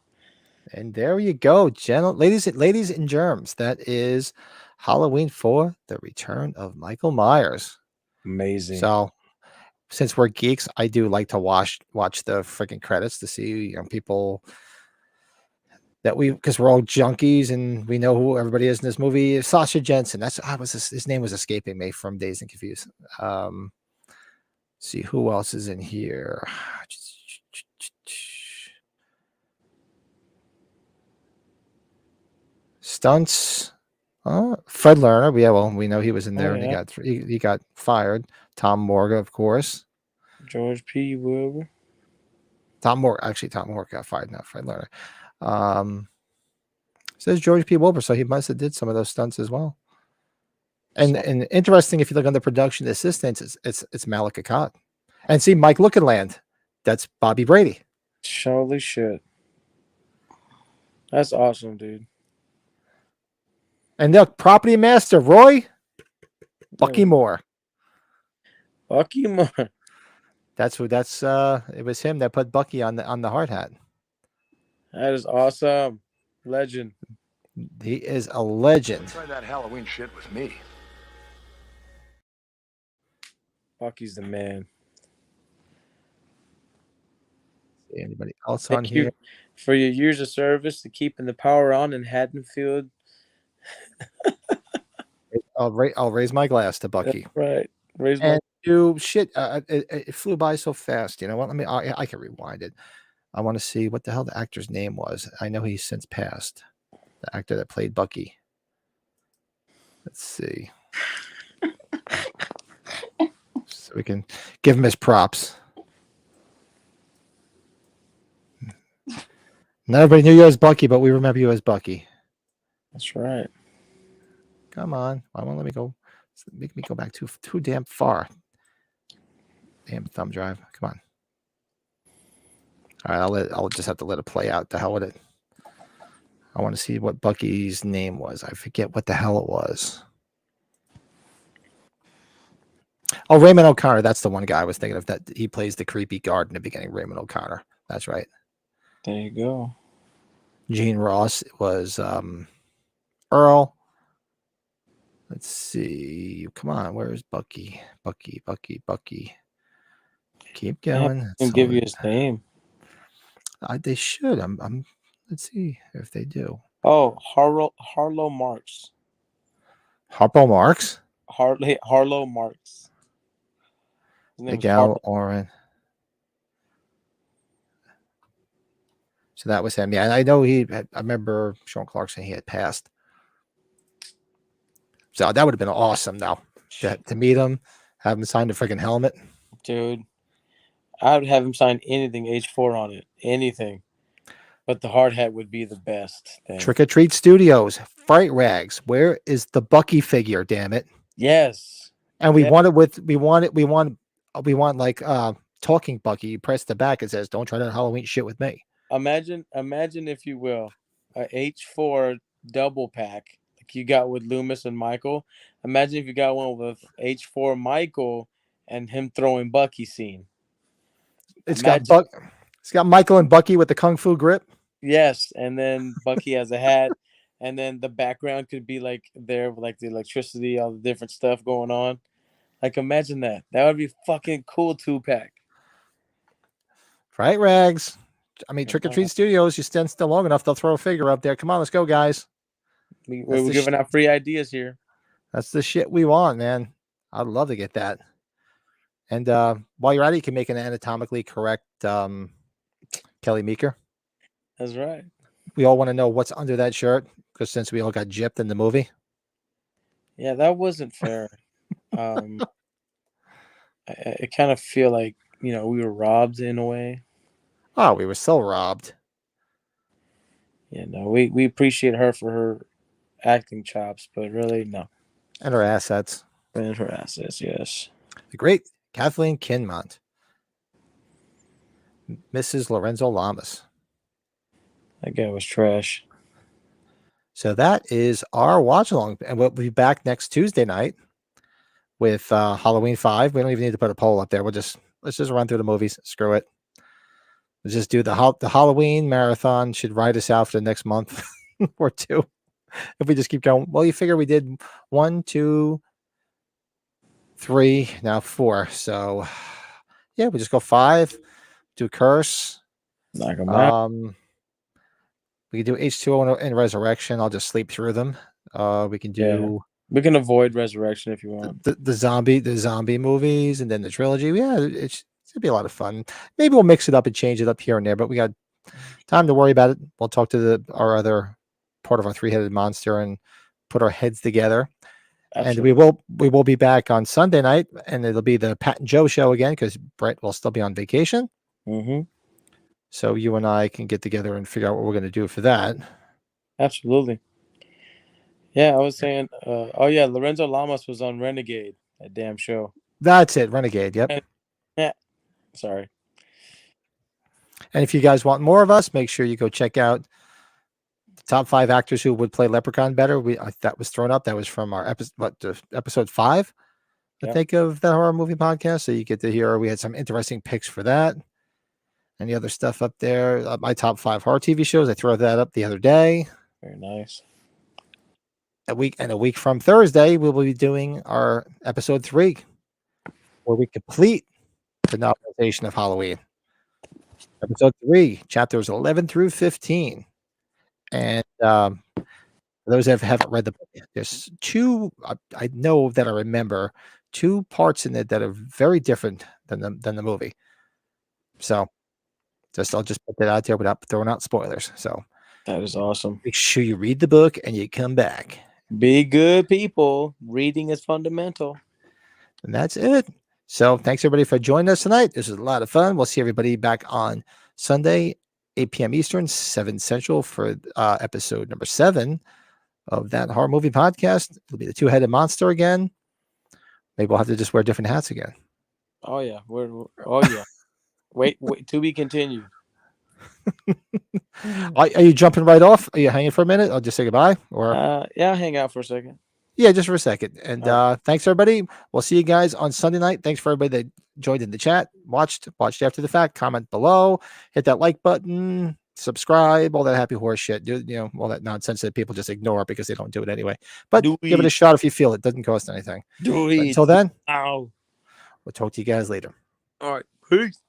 And there you go, ladies and germs. That is Halloween 4, The Return of Michael Myers. Amazing. So, since we're geeks, I do like to watch the freaking credits to see people that because we're all junkies and we know who everybody is in this movie. Sasha Jensen. His name was escaping me from Dazed and Confused. See who else is in here. Stunts. Fred Lerner. Yeah, well, we know he was in there, yeah. and he got fired. Tom Morgan, of course. George P. Wilbur. Tom Morgan got fired, not Fred Lerner. Says George P. Wilbur, so he must have did some of those stunts as well. And interesting, if you look on the production assistants, it's Malika Khan. And see Mike Lookinland. That's Bobby Brady. Holy shit. That's awesome, dude. And the property master, Roy Bucky Moore. Bucky Moore. It was him that put Bucky on the hard hat. That is awesome. Legend. He is a legend. Try that Halloween shit with me. Bucky's the man. Anybody else Thank on you here? for your years of service to keeping the power on in Haddonfield. I'll raise my glass to Bucky. That's right. And it flew by so fast. You know what? I can rewind it. I want to see what the hell the actor's name was. I know he's since passed. The actor that played Bucky. Let's see. So we can give him his props. Not everybody knew you as Bucky, but we remember you as Bucky. That's right. Come on. Why won't let me go? Make me go back too damn far. Damn thumb drive. Come on. All right, I'll just have to let it play out. The hell with it. I want to see what Bucky's name was. I forget what the hell it was. Oh, Raymond O'Connor. That's the one guy I was thinking of. That he plays the creepy guard in the beginning. Raymond O'Connor. That's right. There you go. Gene Ross was Earl. Let's see. Come on. Where's Bucky? Bucky. Keep going. I'll give you his name. They should. Let's see if they do. Oh, Harlow Marks. Harpo Marx? Harlow Marks. Miguel Oren. So that was him. Yeah, and I know I remember Sean Clark saying he had passed. So that would have been awesome now to meet him, have him sign the freaking helmet. Dude, I would have him sign anything H4 on it. Anything. But the hard hat would be the best thing. Trick or Treat Studios, Fright Rags. Where is the Bucky figure? Damn it! Yes. And we want like talking Bucky. You press the back. It says, "Don't try that Halloween shit with me." Imagine, if you will, a H4 double pack like you got with Loomis and Michael. Imagine if you got one with H4 Michael and him throwing Bucky scene. It's got Michael and Bucky with the kung fu grip. Yes, and then Bucky has a hat, and then the background could be like there with like the electricity, all the different stuff going on. Like imagine that. That would be fucking cool 2-pack. Fright Rags. I mean, Trick or Treat Studios. You stand still long enough, they'll throw a figure up there. Come on, let's go, guys. We're giving out free ideas here. That's the shit we want, man. I'd love to get that. And while you're at it, you can make an anatomically correct Kelly Meeker. That's right. We all want to know what's under that shirt because since we all got gypped in the movie. Yeah, that wasn't fair. I kind of feel like, we were robbed in a way. Oh, we were so robbed. Yeah, no, we appreciate her for her acting chops, but really, no. And her assets. And her assets, yes. The great Kathleen Kinmont. Mrs. Lorenzo Lamas. That guy was trash. So that is our watch along, and we'll be back next Tuesday night with Halloween 5. We don't even need to put a poll up there. Let's just run through the movies. Screw it. Let's just do the Halloween marathon. Should ride us out for the next month or two if we just keep going. Well, you figure we did 1, 2, 3, now 4. So yeah, we just go 5. Do Curse. Knock him out. We can do H2O and Resurrection. I'll just sleep through them. We can do. We can avoid Resurrection if you want. The zombie movies and then the trilogy. Yeah, it's gonna be a lot of fun. Maybe we'll mix it up and change it up here and there, but we got time to worry about it. We'll talk to our other part of our 3-headed monster and put our heads together. Absolutely. And we will be back on Sunday night, and it'll be the Pat and Joe show again because Brett will still be on vacation. Mm-hmm. So you and I can get together and figure out what we're going to do for that. Absolutely. Yeah, I was saying, Lorenzo Lamas was on Renegade, that damn show. That's it, Renegade. Yep. Yeah. Sorry. And if you guys want more of us, make sure you go check out the top 5 actors who would play Leprechaun better. That was thrown up. That was from our episode 5, I think, of the horror movie podcast. So you get to hear we had some interesting picks for that. Any other stuff up there? My top 5 horror TV shows. I threw that up the other day. Very nice. A week from Thursday, we will be doing our episode 3, where we complete the novelization of Halloween. Episode 3, chapters 11 through 15. And for those that haven't read the book, there's 2. I know that I remember 2 parts in it that are very different than the movie. So I'll just put that out there without throwing out spoilers. So that is awesome. Make sure you read the book and you come back. Be good people. Reading is fundamental. And that's it. So thanks everybody for joining us tonight. This was a lot of fun. We'll see everybody back on Sunday, 8 p.m. Eastern, 7 Central for episode number 7 of that horror movie podcast. It'll be the 2-headed monster again. Maybe we'll have to just wear different hats again. Oh yeah. Wait, to be continued. Are you jumping right off? Are you hanging for a minute? I'll just say goodbye. Or I'll hang out for a second. Yeah, just for a second. And thanks everybody. We'll see you guys on Sunday night. Thanks for everybody that joined in the chat, watched after the fact, comment below, hit that like button, subscribe, all that happy horse shit. Do all that nonsense that people just ignore because they don't do it anyway. But give it a shot if you feel it. Doesn't cost anything. Until then, we'll talk to you guys later. All right. Peace.